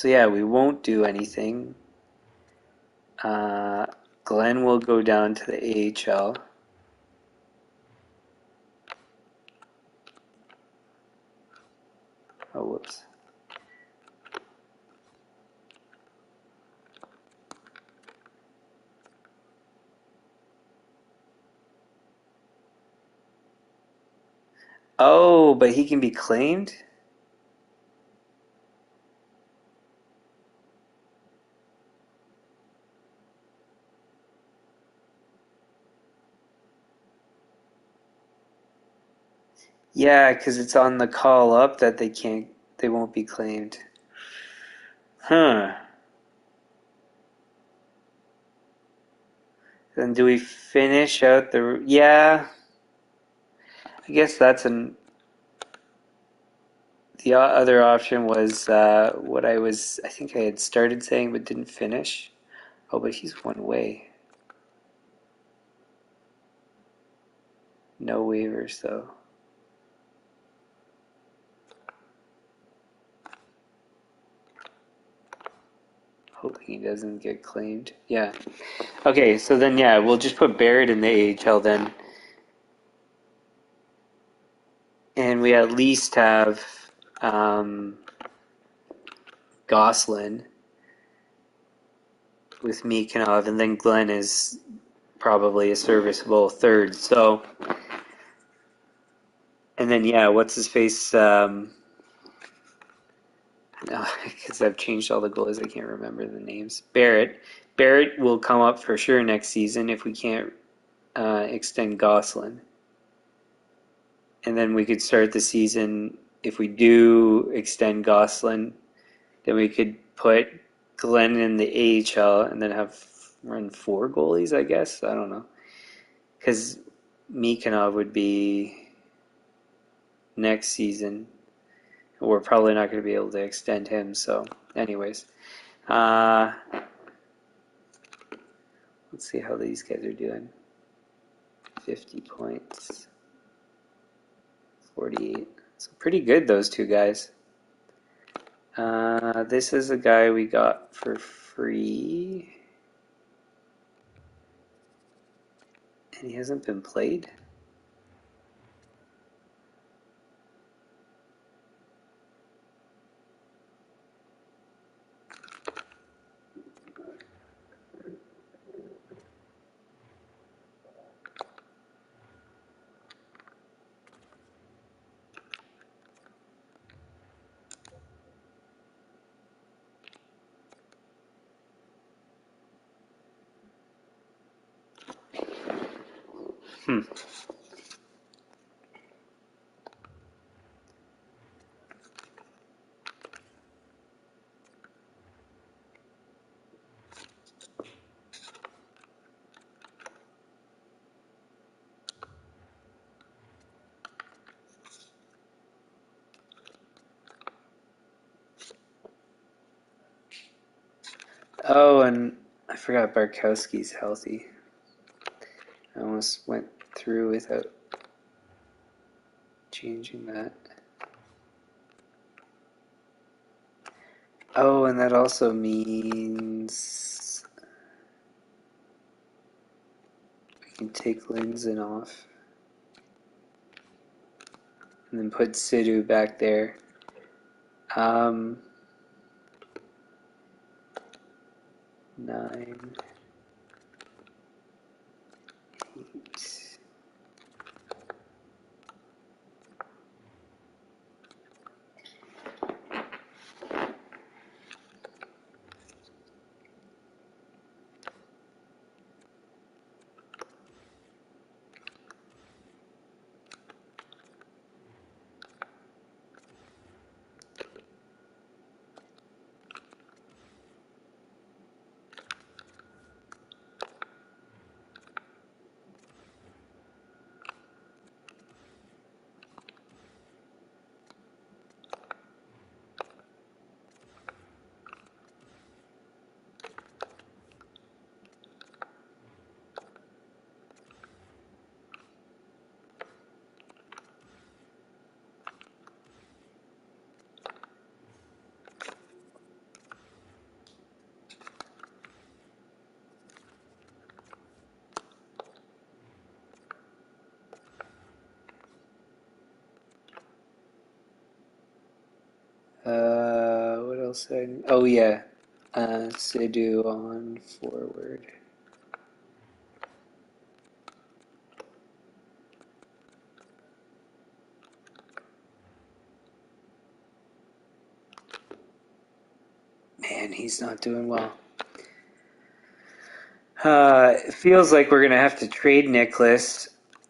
yeah, we won't do anything. Glenn will go down to the AHL. Oh, whoops. Oh, but he can be claimed? Yeah, because it's on the call up that they won't be claimed. Huh. Then do we finish out the... Yeah, I guess the other option was what I think I had started saying but didn't finish. Oh, but he's one way. No waivers, though. Hoping he doesn't get claimed. Yeah. Okay, so then, yeah, we'll just put Barrett in the AHL then. And we at least have Gosselin with Mikanov, and then Glenn is probably a serviceable third. So, and then, yeah, what's his face? No, because I've changed all the goalies, I can't remember the names. Barrett will come up for sure next season if we can't extend Gosselin. And then we could start the season, if we do extend Gosselin, then we could put Glenn in the AHL and then run 4 goalies, I guess. I don't know. Because Mikanov would be next season. We're probably not going to be able to extend him. So, anyways. Let's see how these guys are doing. 50 points. 48. So pretty good, those two guys. This is a guy we got for free. And he hasn't been played. Hmm. Oh, and I forgot Barkowski's healthy. I almost went through without changing that. Oh, and that also means we can take Lindzen off and then put Sidhu back there. 9, 8. else? Oh yeah, Sidhu on forward. Man, he's not doing well. It feels like we're gonna have to trade Nicholas,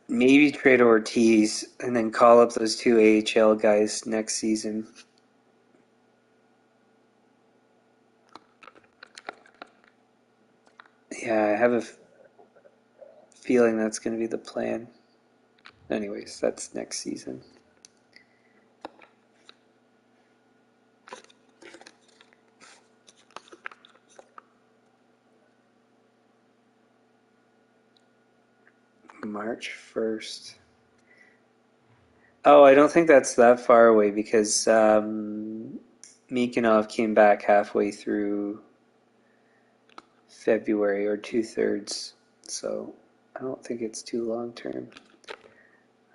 maybe trade Ortiz, and then call up those two AHL guys next season. Yeah, I have a feeling that's gonna be the plan. Anyways, that's next season. March 1st. Oh, I don't think that's that far away because Mikanov came back halfway through February or 2/3, so I don't think it's too long term.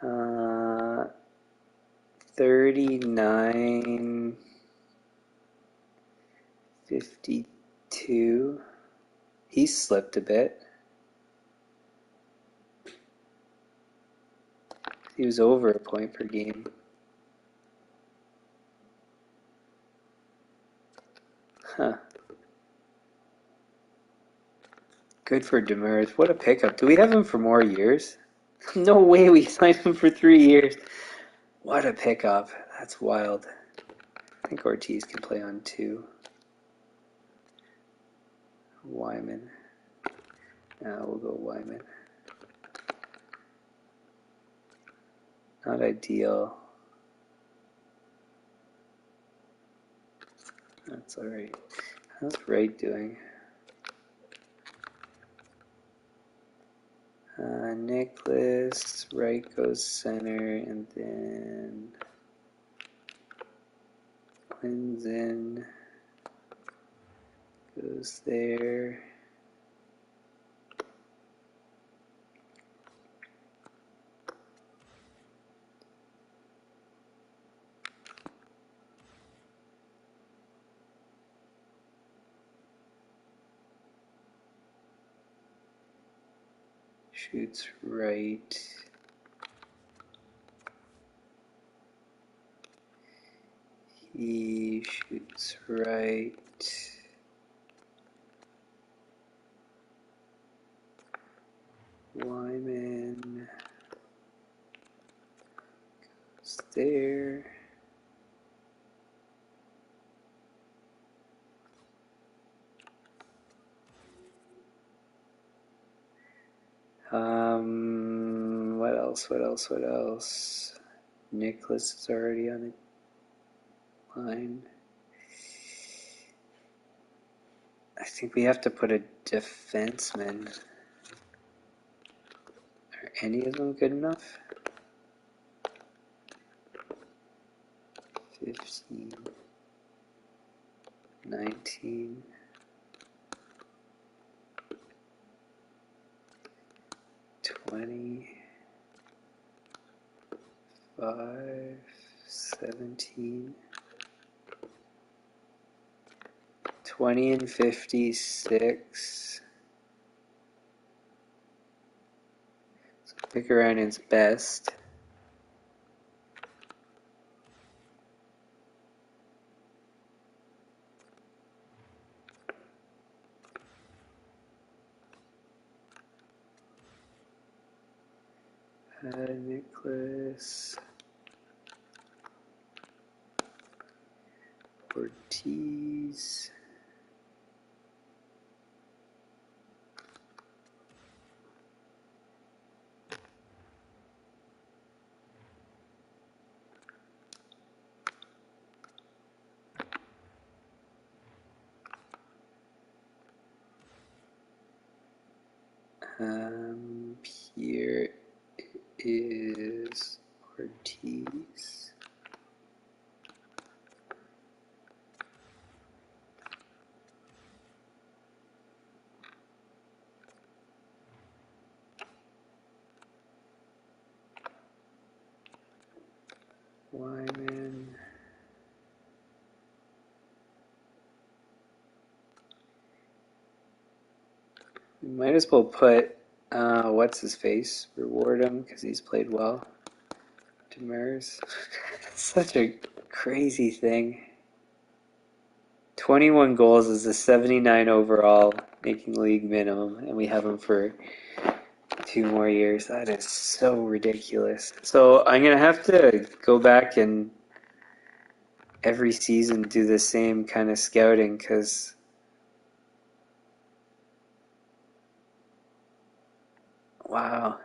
39.52. He slipped a bit. He was over a point per game. Huh. Good for Demers. What a pickup. Do we have him for more years? No way we signed him for 3 years. What a pickup. That's wild. I think Ortiz can play on 2. Wyman. Now we'll go Wyman. Not ideal. That's alright. How's Wright doing? Nicholas, Wright goes center, and then Quinzen goes there. Shoots right. He shoots right. Wyman goes there. What else? What else? What else? Nicholas is already on the line. I think we have to put a defenseman. Are any of them good enough? 15, 19, 20, 5, 17, 20 and 56. So pick around his best. Nicholas, Ortiz, here is Ortiz. Wyman. We might as well put, what's his face? Reward him because he's played well. Demers. Such a crazy thing. 21 goals is a 79 overall, making league minimum, and we have him for 2 more years. That is so ridiculous. So I'm going to have to go back and every season do the same kind of scouting because wow.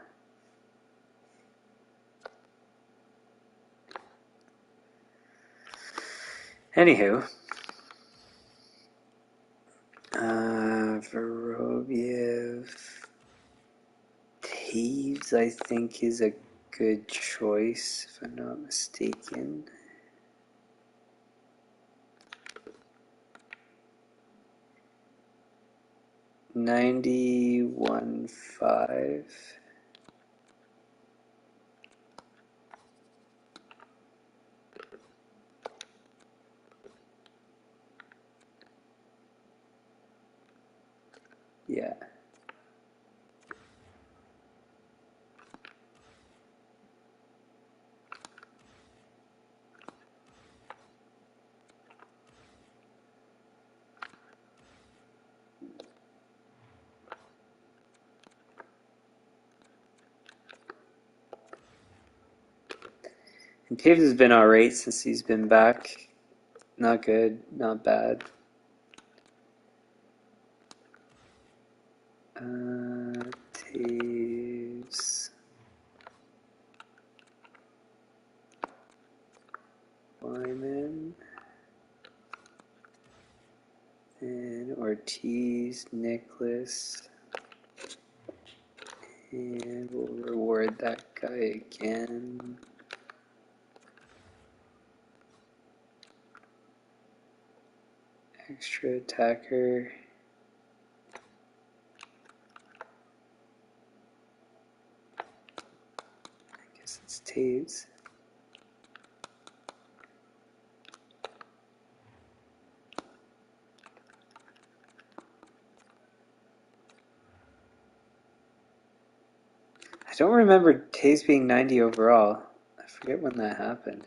Anywho, Vorobiev, Taves, I think is a good choice if I'm not mistaken. 91.5. Yeah. And Taves has been alright since he's been back. Not good, not bad. Taves. Wyman. And Ortiz, Nicholas. And we'll reward that guy again. Extra attacker. I guess it's Taves. I don't remember Taves being 90 overall. I forget when that happened.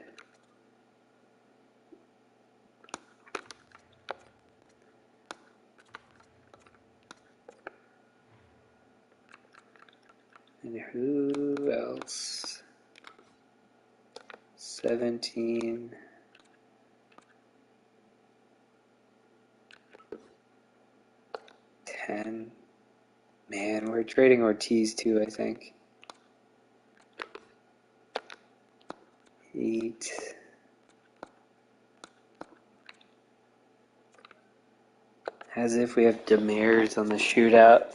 And who else? 17. 10. Man, we're trading Ortiz too, I think. 8. As if we have Demers on the shootout.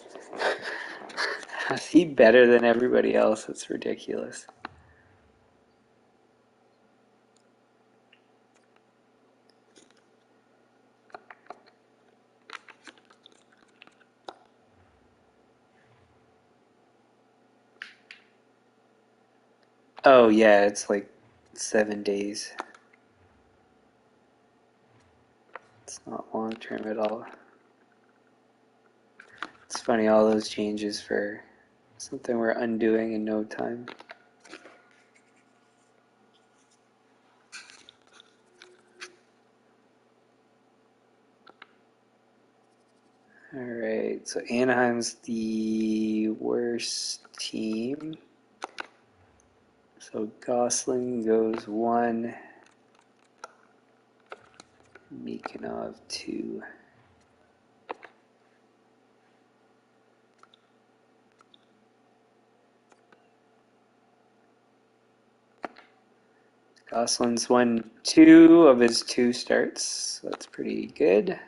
Is he better than everybody else? It's ridiculous. Oh yeah, it's like 7 days. It's not long term at all. It's funny, all those changes for something we're undoing in no time. Alright, so Anaheim's the worst team. So Gosling goes 1, Mikanov 2. Gosling's won 2 of his 2 starts, so that's pretty good.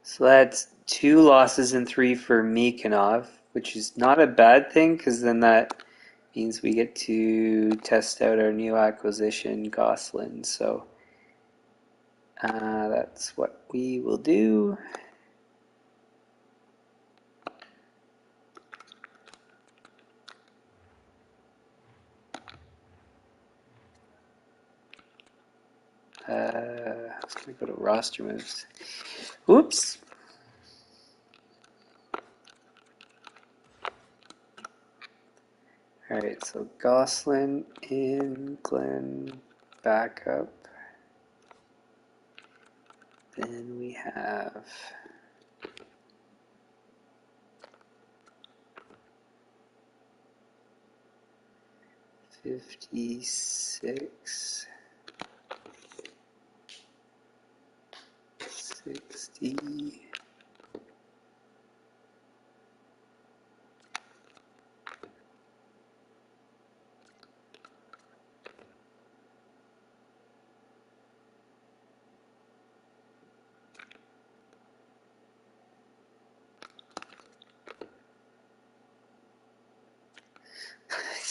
So that's 2 losses and 3 for Mikanov, which is not a bad thing because then that means we get to test out our new acquisition, Gosling. So That's what we will do. I was going to go to roster moves. Oops. Alright, so Gosselin in, Glenn backup. Then we have $56, $60.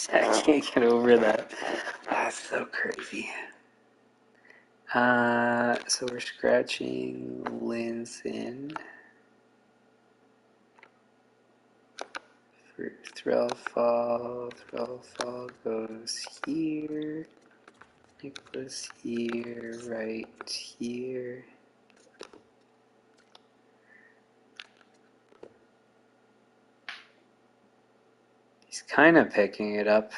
I can't get over that. That's so crazy. So we're scratching Linson for Threlfall. Threlfall goes here. Nicholas here, right here. He's kind of picking it up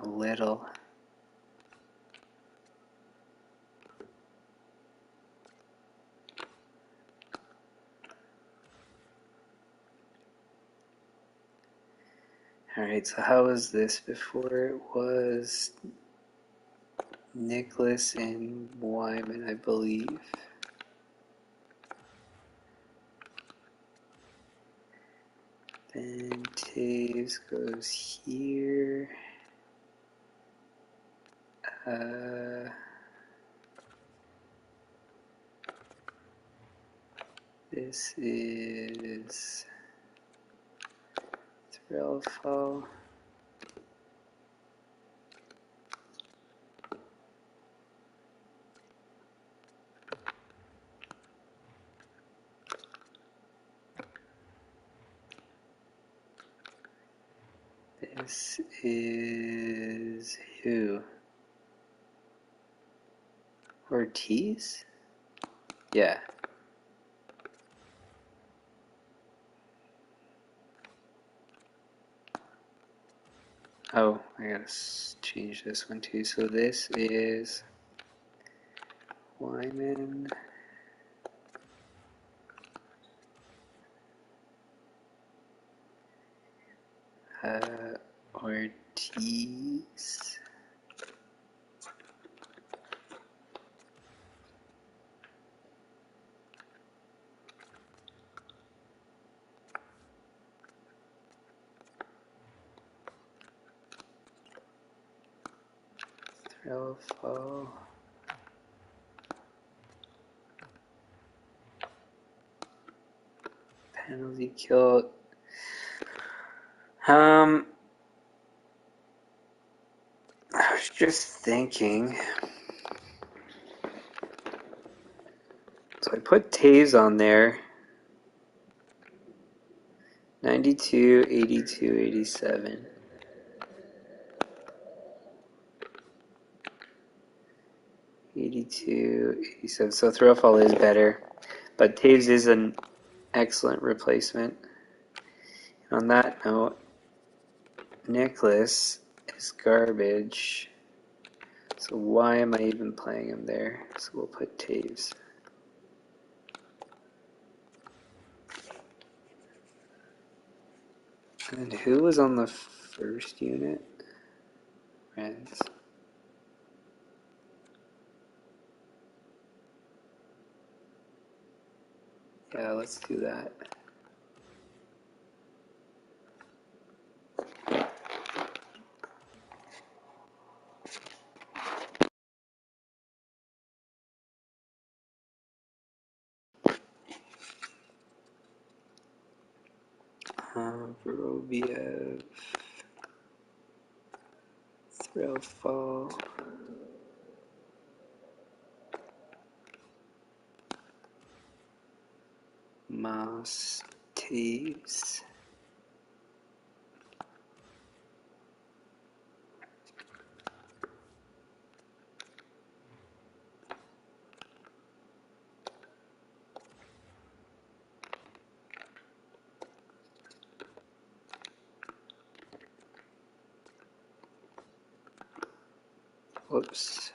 a little. Alright, so how was this before? It was Nicholas and Wyman, I believe. Then Taves goes here. This is Threlfall. This is who? Ortiz? Yeah. Oh, I gotta change this one too. So this is Wyman. Ortiz. Threlfall. Penalty kill. I was just thinking. So I put Taves on there. 92, 82, 87. 82, 87. So Throwfall is better. But Taves is an excellent replacement. And on that note, Nicholas is garbage. So why am I even playing him there? So we'll put Taves. And who was on the first unit? Friends. Yeah, let's do that. Vorobiev. Throwfall. Mouse Taves. Whoops.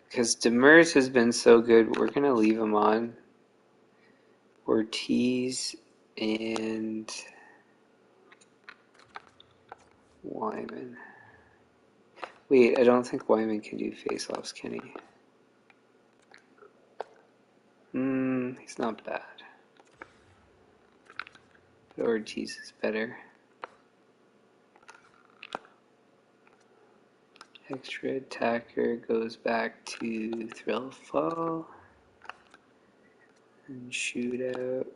Because Demers has been so good, we're going to leave him on. Ortiz and Wyman. Wait, I don't think Wyman can do face-offs, can he? He's not bad. But Ortiz is better. Extra attacker goes back to Thrill Fall and Shootout.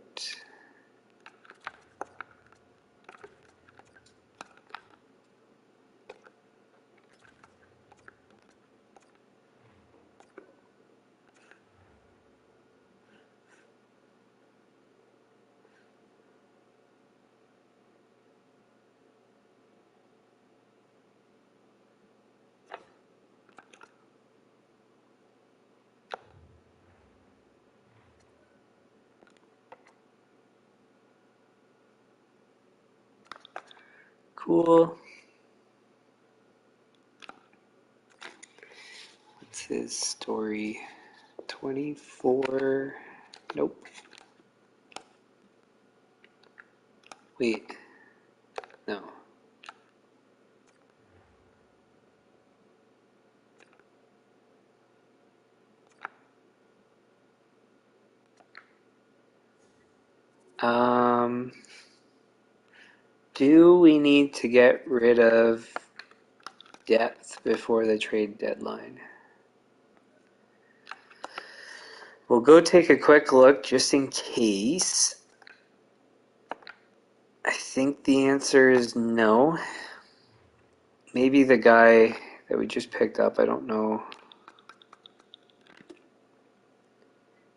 Cool. What's his story? 24. Nope. Wait. No. Do we need to get rid of depth before the trade deadline? We'll go take a quick look just in case. I think the answer is no. Maybe the guy that we just picked up, I don't know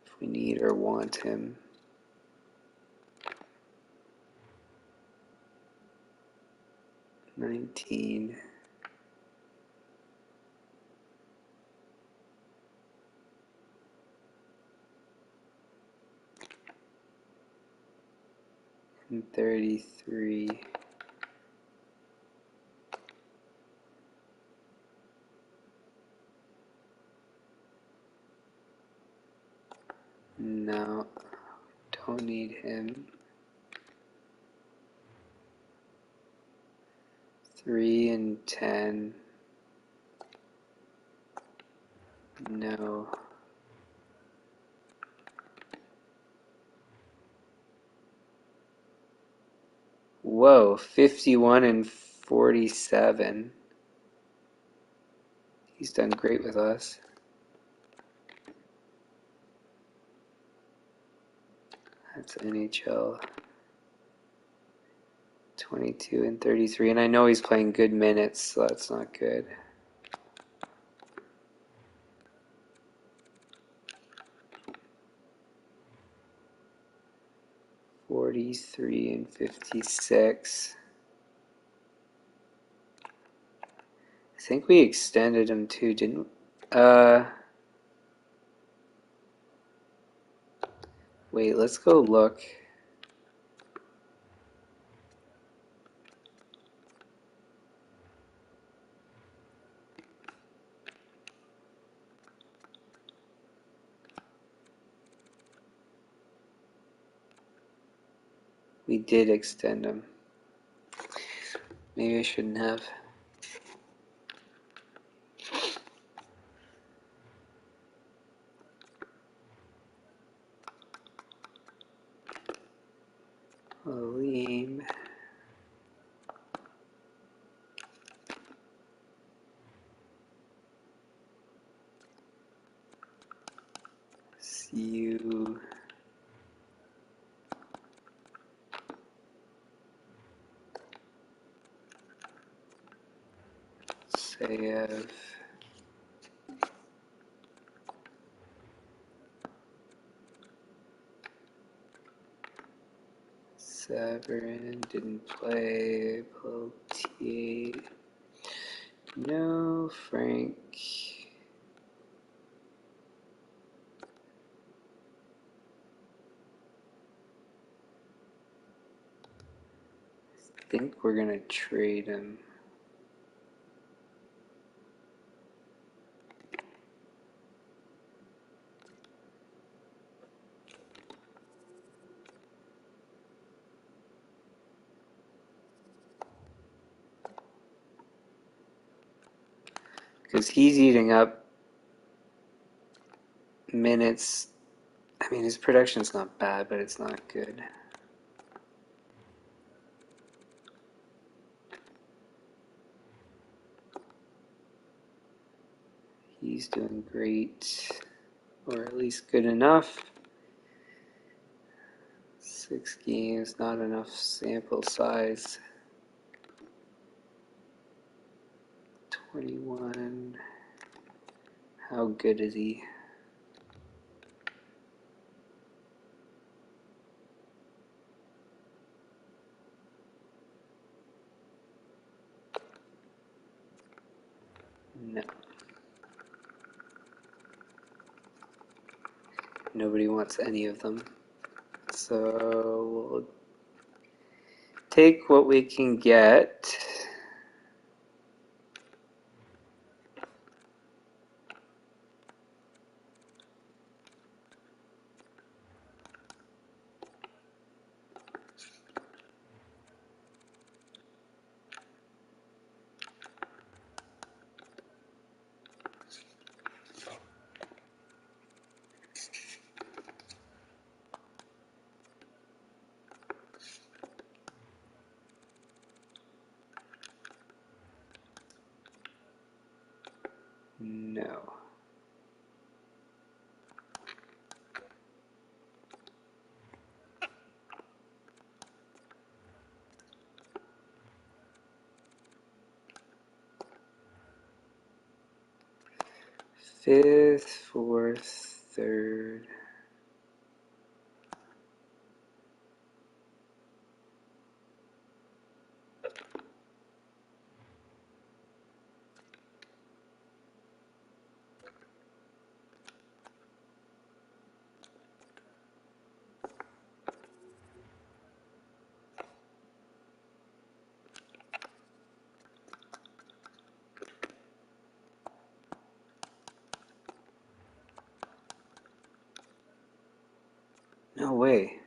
if we need or want him. $19. And 33. No, don't need him. 3 and 10. No. Whoa, 51 and 47. He's done great with us. That's NHL. 22 and 33. And I know he's playing good minutes, so that's not good. $43 and 56. I think we extended him too, didn't we? Wait, let's go look. We did extend him. Maybe I shouldn't have. Aleem. You Sayev, Severin didn't play. Peltier, no. Frank, I think we're gonna trade him. Because he's eating up minutes. I mean, his production's not bad, but it's not good. He's doing great, or at least good enough. 6 games, not enough sample size. 21. How good is he? No. Nobody wants any of them. So we'll take what we can get. No. Fifth, fourth, third. No way.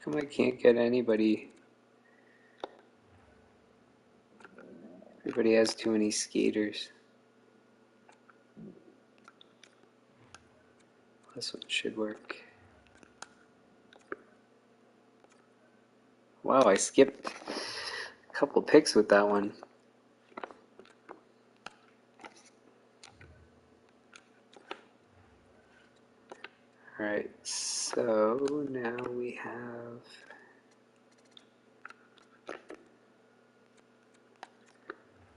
How come I can't get anybody? Everybody has too many skaters. This one should work. Wow, I skipped a couple picks with that one. Alright, so now we have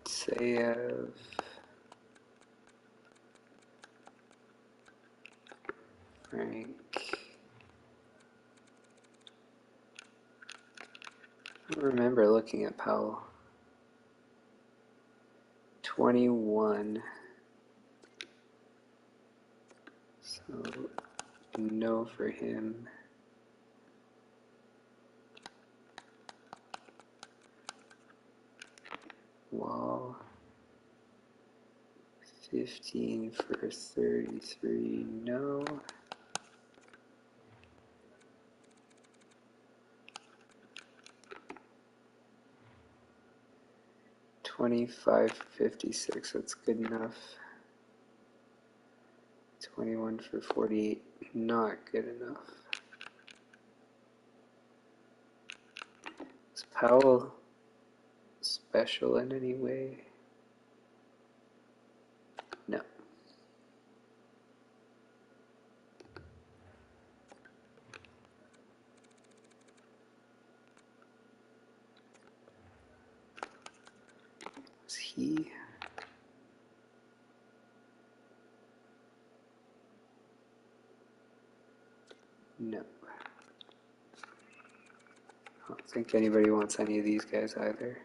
Tsev, Frank. I don't remember looking at Powell. 21. So no for him. Wall. 15 for 33. No. 25 for 56. That's good enough. 21 for 48. Not good enough. Is Powell special in any way? No. Is he? No. I don't think anybody wants any of these guys either.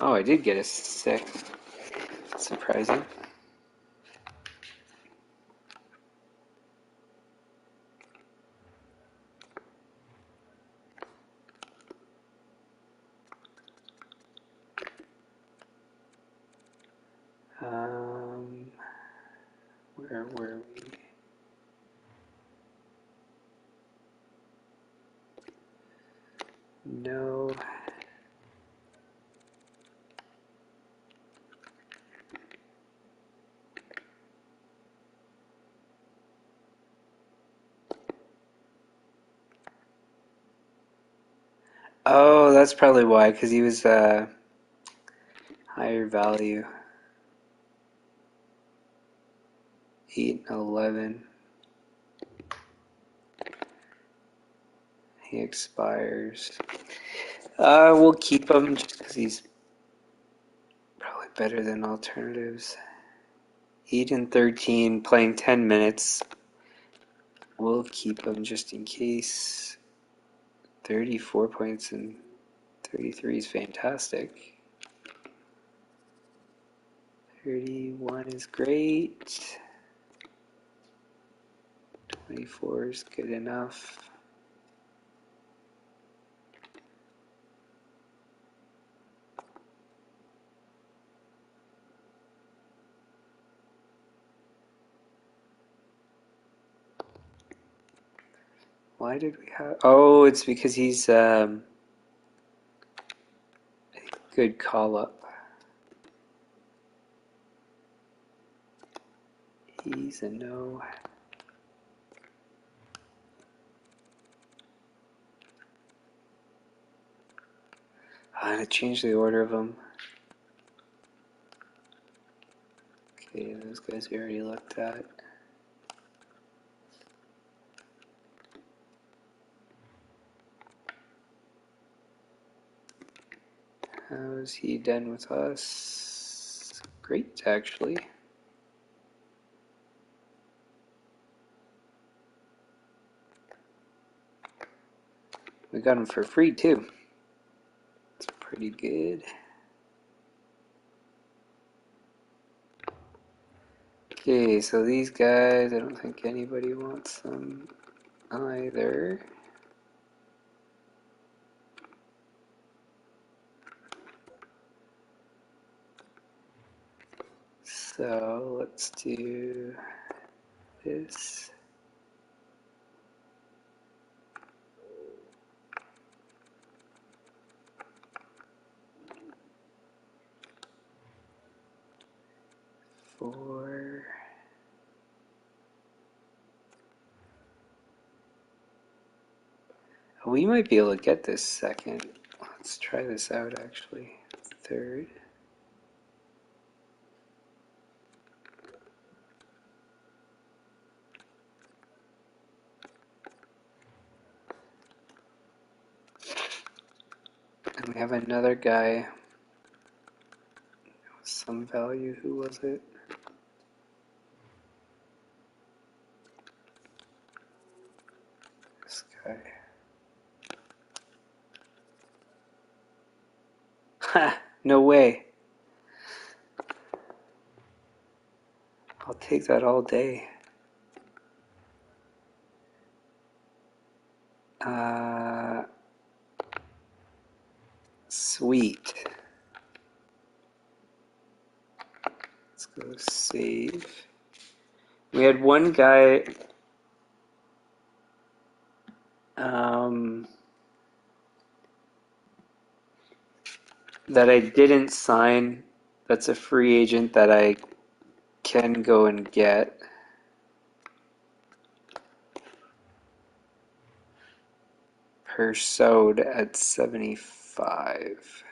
Oh, I did get a 6. Surprising. Where were we? No. Oh, that's probably why, because he was higher value. 8 and 11. He expires. We'll keep him just because he's probably better than alternatives. 8 and 13, playing 10 minutes. We'll keep him just in case. 34 points and 33 is fantastic. 31 is great. 24 is good enough. Why did we have... Oh, it's because he's a good call-up. He's a no. I'm going to change the order of them. Okay, those guys we already looked at. How's he done with us? Great, actually. We got him for free, too. It's pretty good. Okay, so these guys, I don't think anybody wants them either. So let's do this. Four. We might be able to get this second. Let's try this out actually. Third. And we have another guy with some value. Who was it? This guy. Ha! No way. I'll take that all day. Sweet. Let's go save. We had one guy that I didn't sign. That's a free agent that I can go and get. Persaud at 75.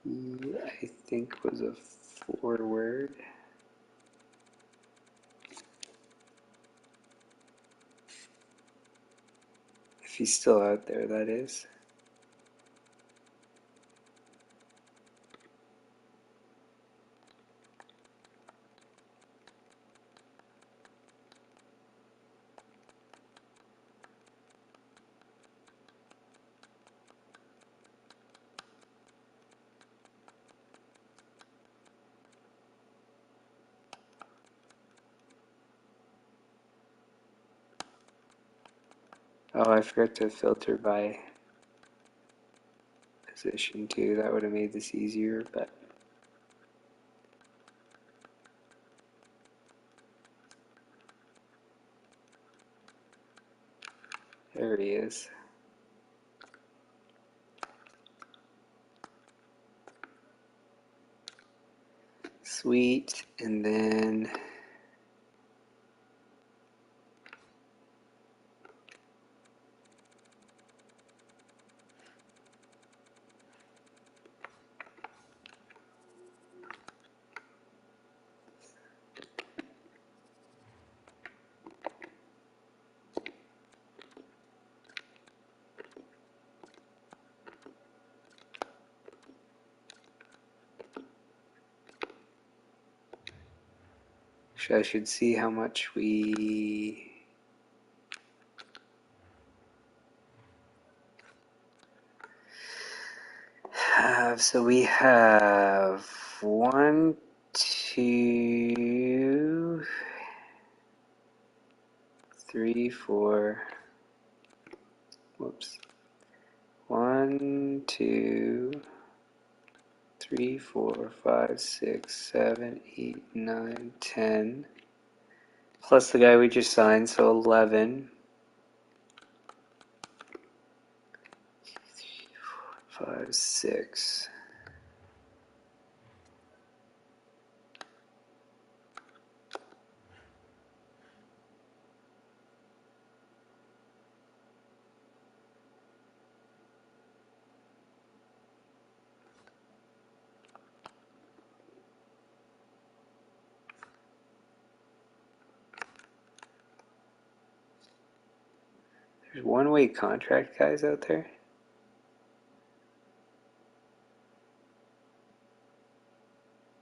He, I think, was a forward. If he's still out there, that is. Oh, I forgot to filter by position too. That would have made this easier, but there he is. Sweet, and then actually I should see how much we have. So we have 1, 2, 3, 4. Whoops. 1, 2, 3, 4, 5, 6, 7, 8, 9, 10. Plus the guy we just signed, so 11. 5, 6. There's one-way contract guys out there.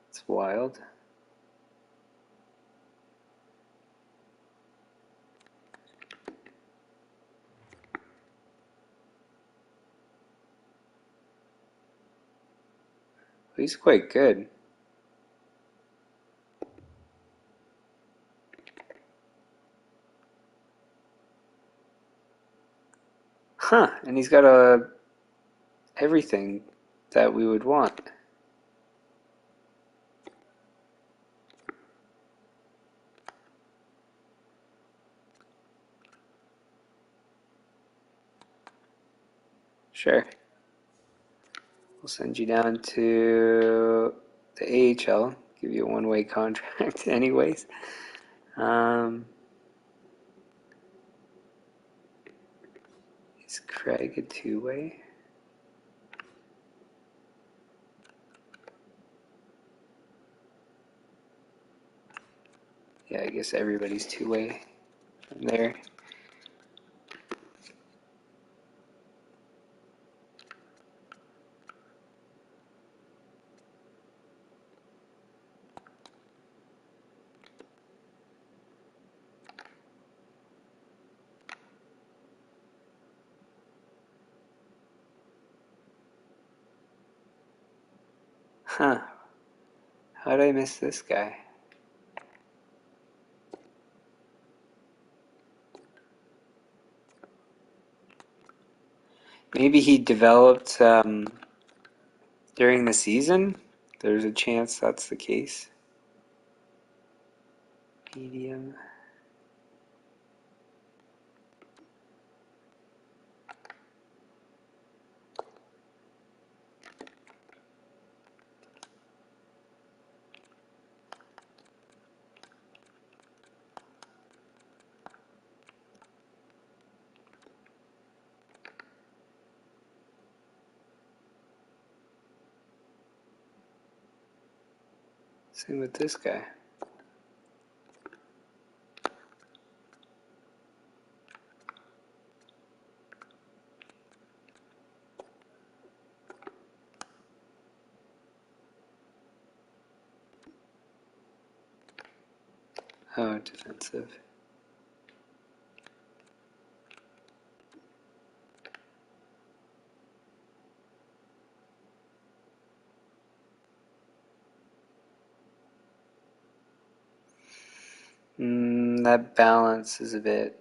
It's wild. He's quite good. Huh, and he's got everything that we would want. Sure. We'll send you down to the AHL. Give you a one-way contract, anyways. Is Craig a two-way? Yeah, I guess everybody's two-way from there. Huh. How did I miss this guy? Maybe he developed during the season? There's a chance that's the case. Medium. Same with this guy. Oh, defensive. That balance is a bit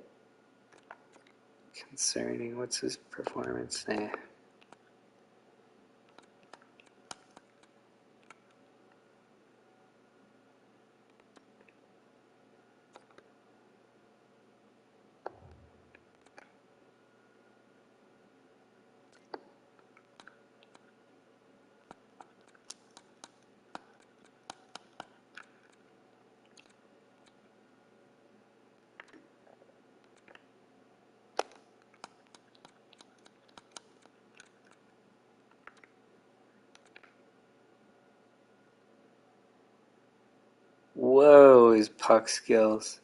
concerning. What's his performance? Nah. Whoa, his puck skills.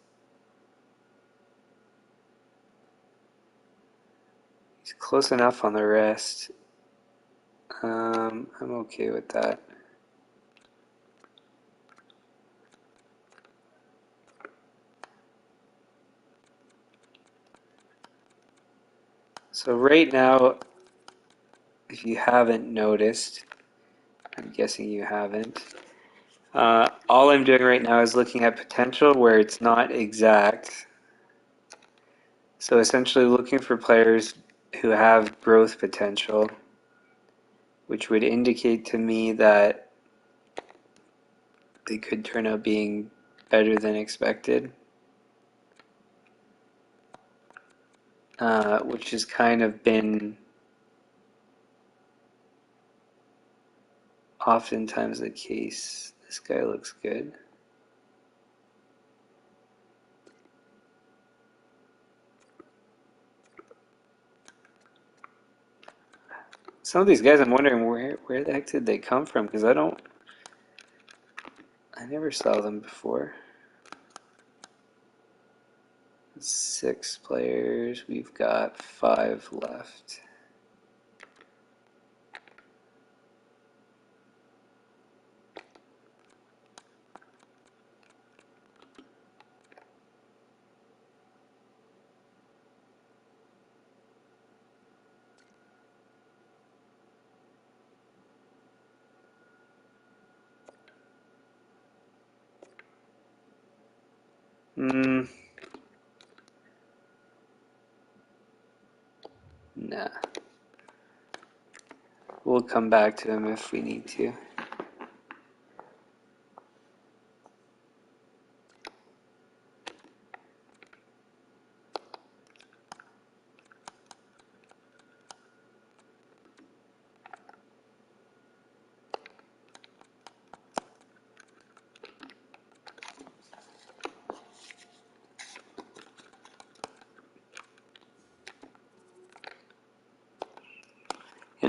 He's close enough on the wrist. I'm okay with that. So right now, if you haven't noticed, I'm guessing you haven't, all I'm doing right now is looking at potential where it's not exact. So essentially looking for players who have growth potential, which would indicate to me that they could turn out being better than expected, which has kind of been oftentimes the case. This guy looks good. Some of these guys, I'm wondering where the heck did they come from? Because I never saw them before. 6 players. We've got 5 left. Nah. We'll come back to him if we need to.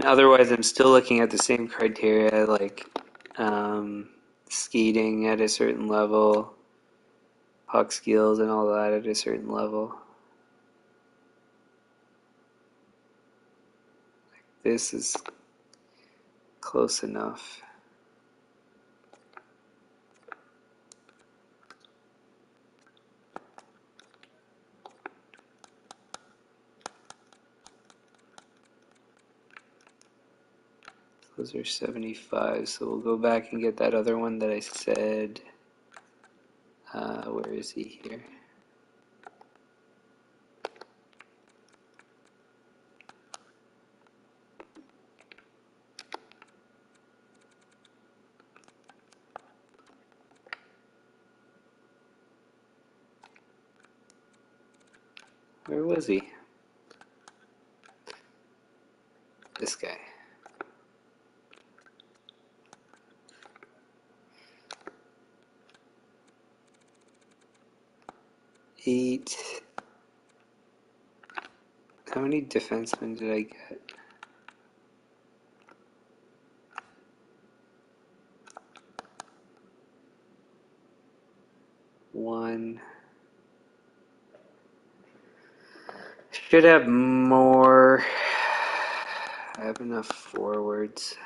otherwise, I'm still looking at the same criteria, like um, skating at a certain level, puck skills, and all that at a certain level. This is close enough. Those are 75, so we'll go back and get that other one that I said. Where is he here? Where was he? This guy. Eight. How many defensemen did I get? One. Should have more. I have enough forwards.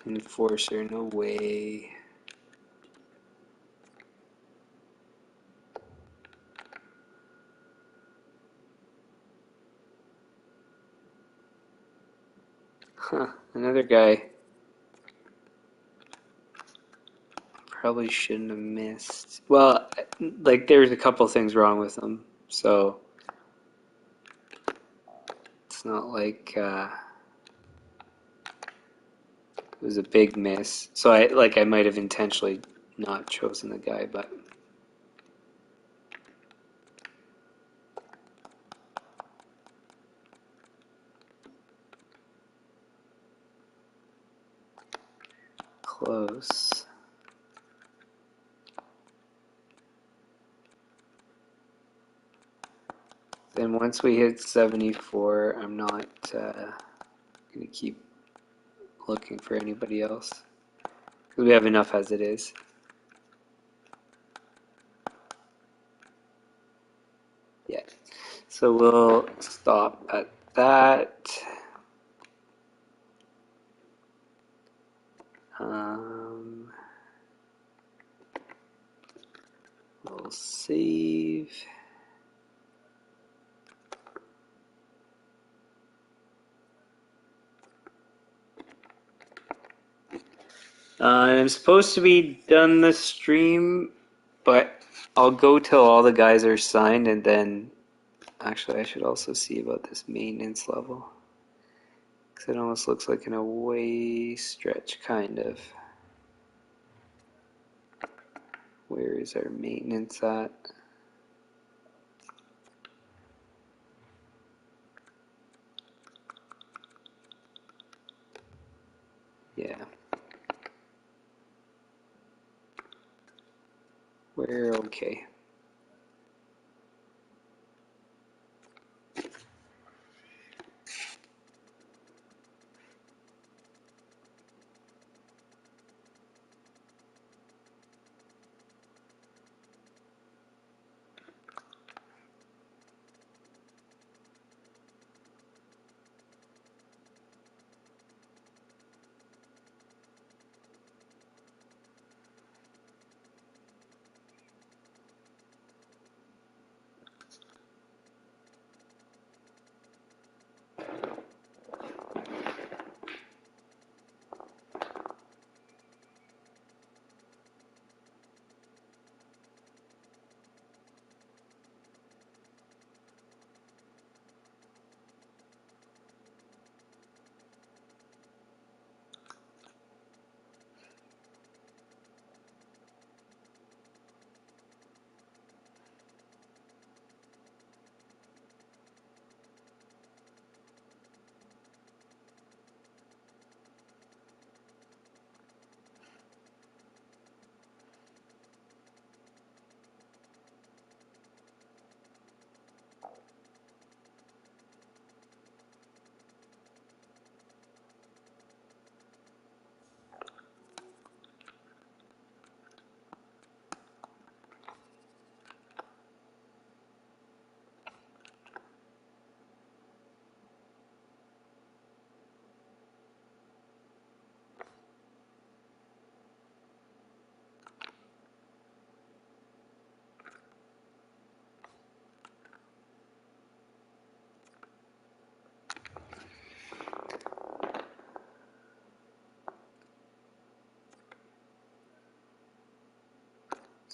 Enforcer, no way. Huh, another guy. Probably shouldn't have missed. Well, like there's a couple things wrong with them, so it's not like it was a big miss. So I might have intentionally not chosen the guy, but close. Then once we hit 74, I'm not gonna keep looking for anybody else because we have enough as it is. Yeah. So we'll stop at that. We'll save. I'm supposed to be done the stream, but I'll go till all the guys are signed, and then actually I should also see about this maintenance level because it almost looks like an away stretch, kind of. Where is our maintenance at? Yeah. We're okay.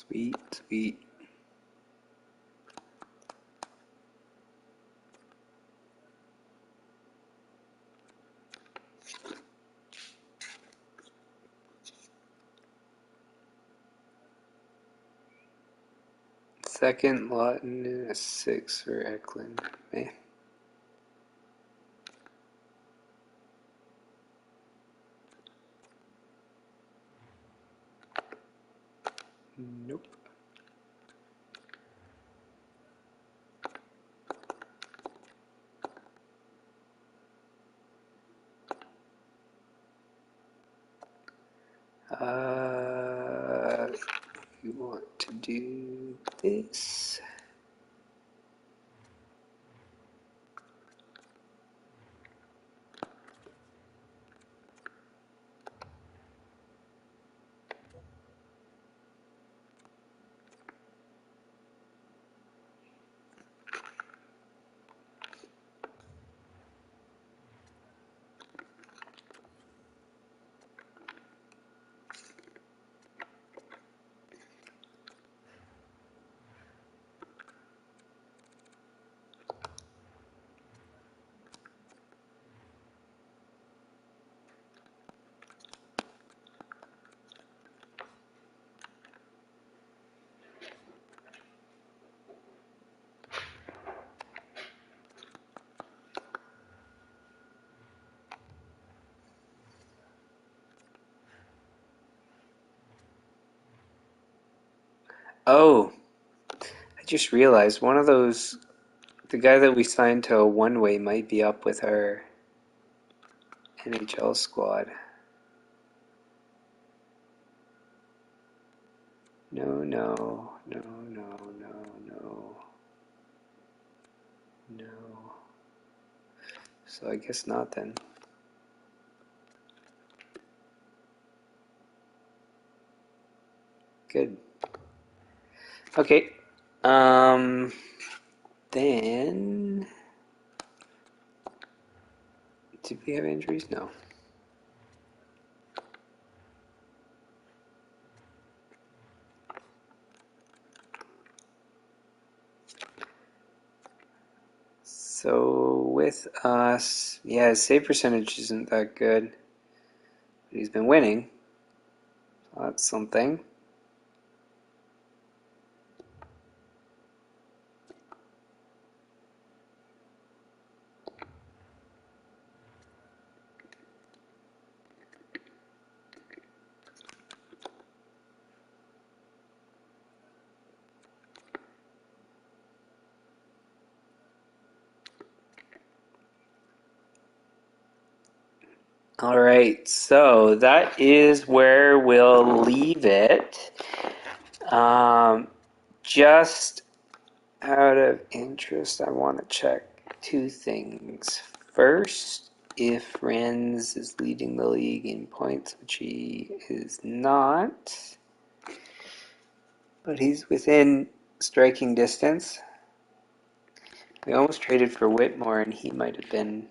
Sweet, sweet. Second Lawton and a 6 for Eklund. Man. Nope. We want to do this. Oh, I just realized one of those, the guy that we signed to a one-way might be up with our NHL squad. No, no, no, no, no, no, no. So I guess not then. Good. Okay. Then did we have injuries? No. So with us, yeah, his save percentage isn't that good. But he's been winning. So that's something. All right, so that is where we'll leave it. Just out of interest, I want to check two things. First, if Renz is leading the league in points, which he is not, but he's within striking distance. We almost traded for Whitmore, and he might have been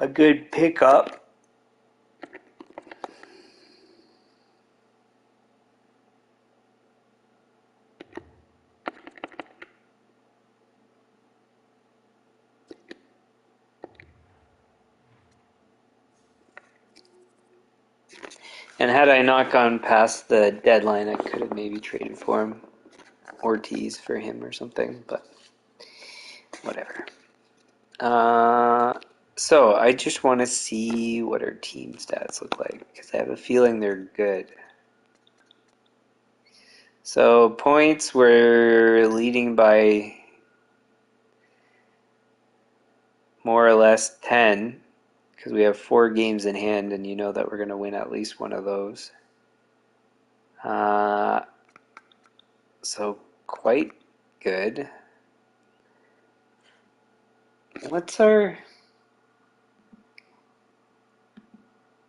a good pickup. And had I not gone past the deadline, I could have maybe traded for him. Ortiz for him or something, but whatever. So I just want to see what our team stats look like, because I have a feeling they're good. So points, we're leading by more or less 10, because we have 4 games in hand, and you know that we're going to win at least one of those. So quite good. What's our...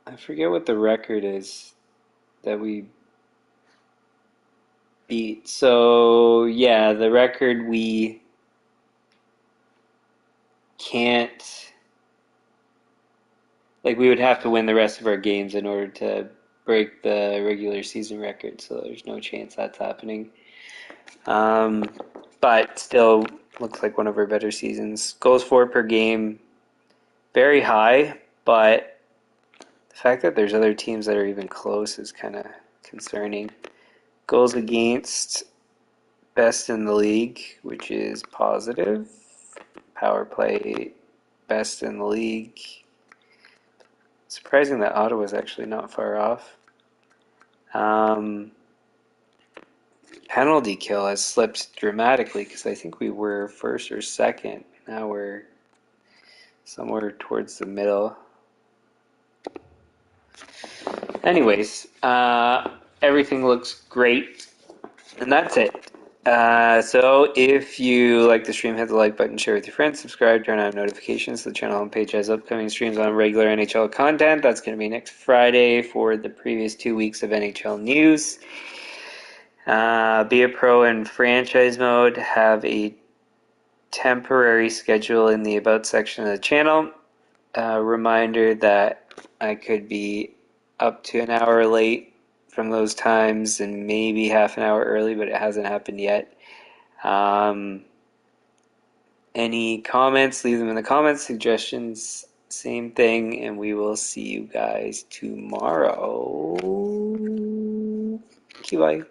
I forget what the record is that we beat. So yeah, the record, we can't, like, we would have to win the rest of our games in order to break the regular season record, so there's no chance that's happening. Um, but still looks like one of our better seasons. Goals for per game, very high, but the fact that there's other teams that are even close is kind of concerning. Goals against, best in the league, which is positive. Power play, best in the league. Surprising that Ottawa's actually not far off. Um, Penalty kill has slipped dramatically because I think we were first or second. Now we're somewhere towards the middle. Anyways, everything looks great, and that's it. So if you like the stream, hit the like button, share with your friends, subscribe, turn on notifications. The channel homepage has upcoming streams on regular NHL content. That's going to be next Friday for the previous 2 weeks of NHL news. Be a Pro in franchise mode. Have a temporary schedule in the About section of the channel. Reminder that I could be up to an hour late from those times and maybe half an hour early, but it hasn't happened yet. Any comments, leave them in the comments. Suggestions, same thing, and we will see you guys tomorrow. Okay, bye.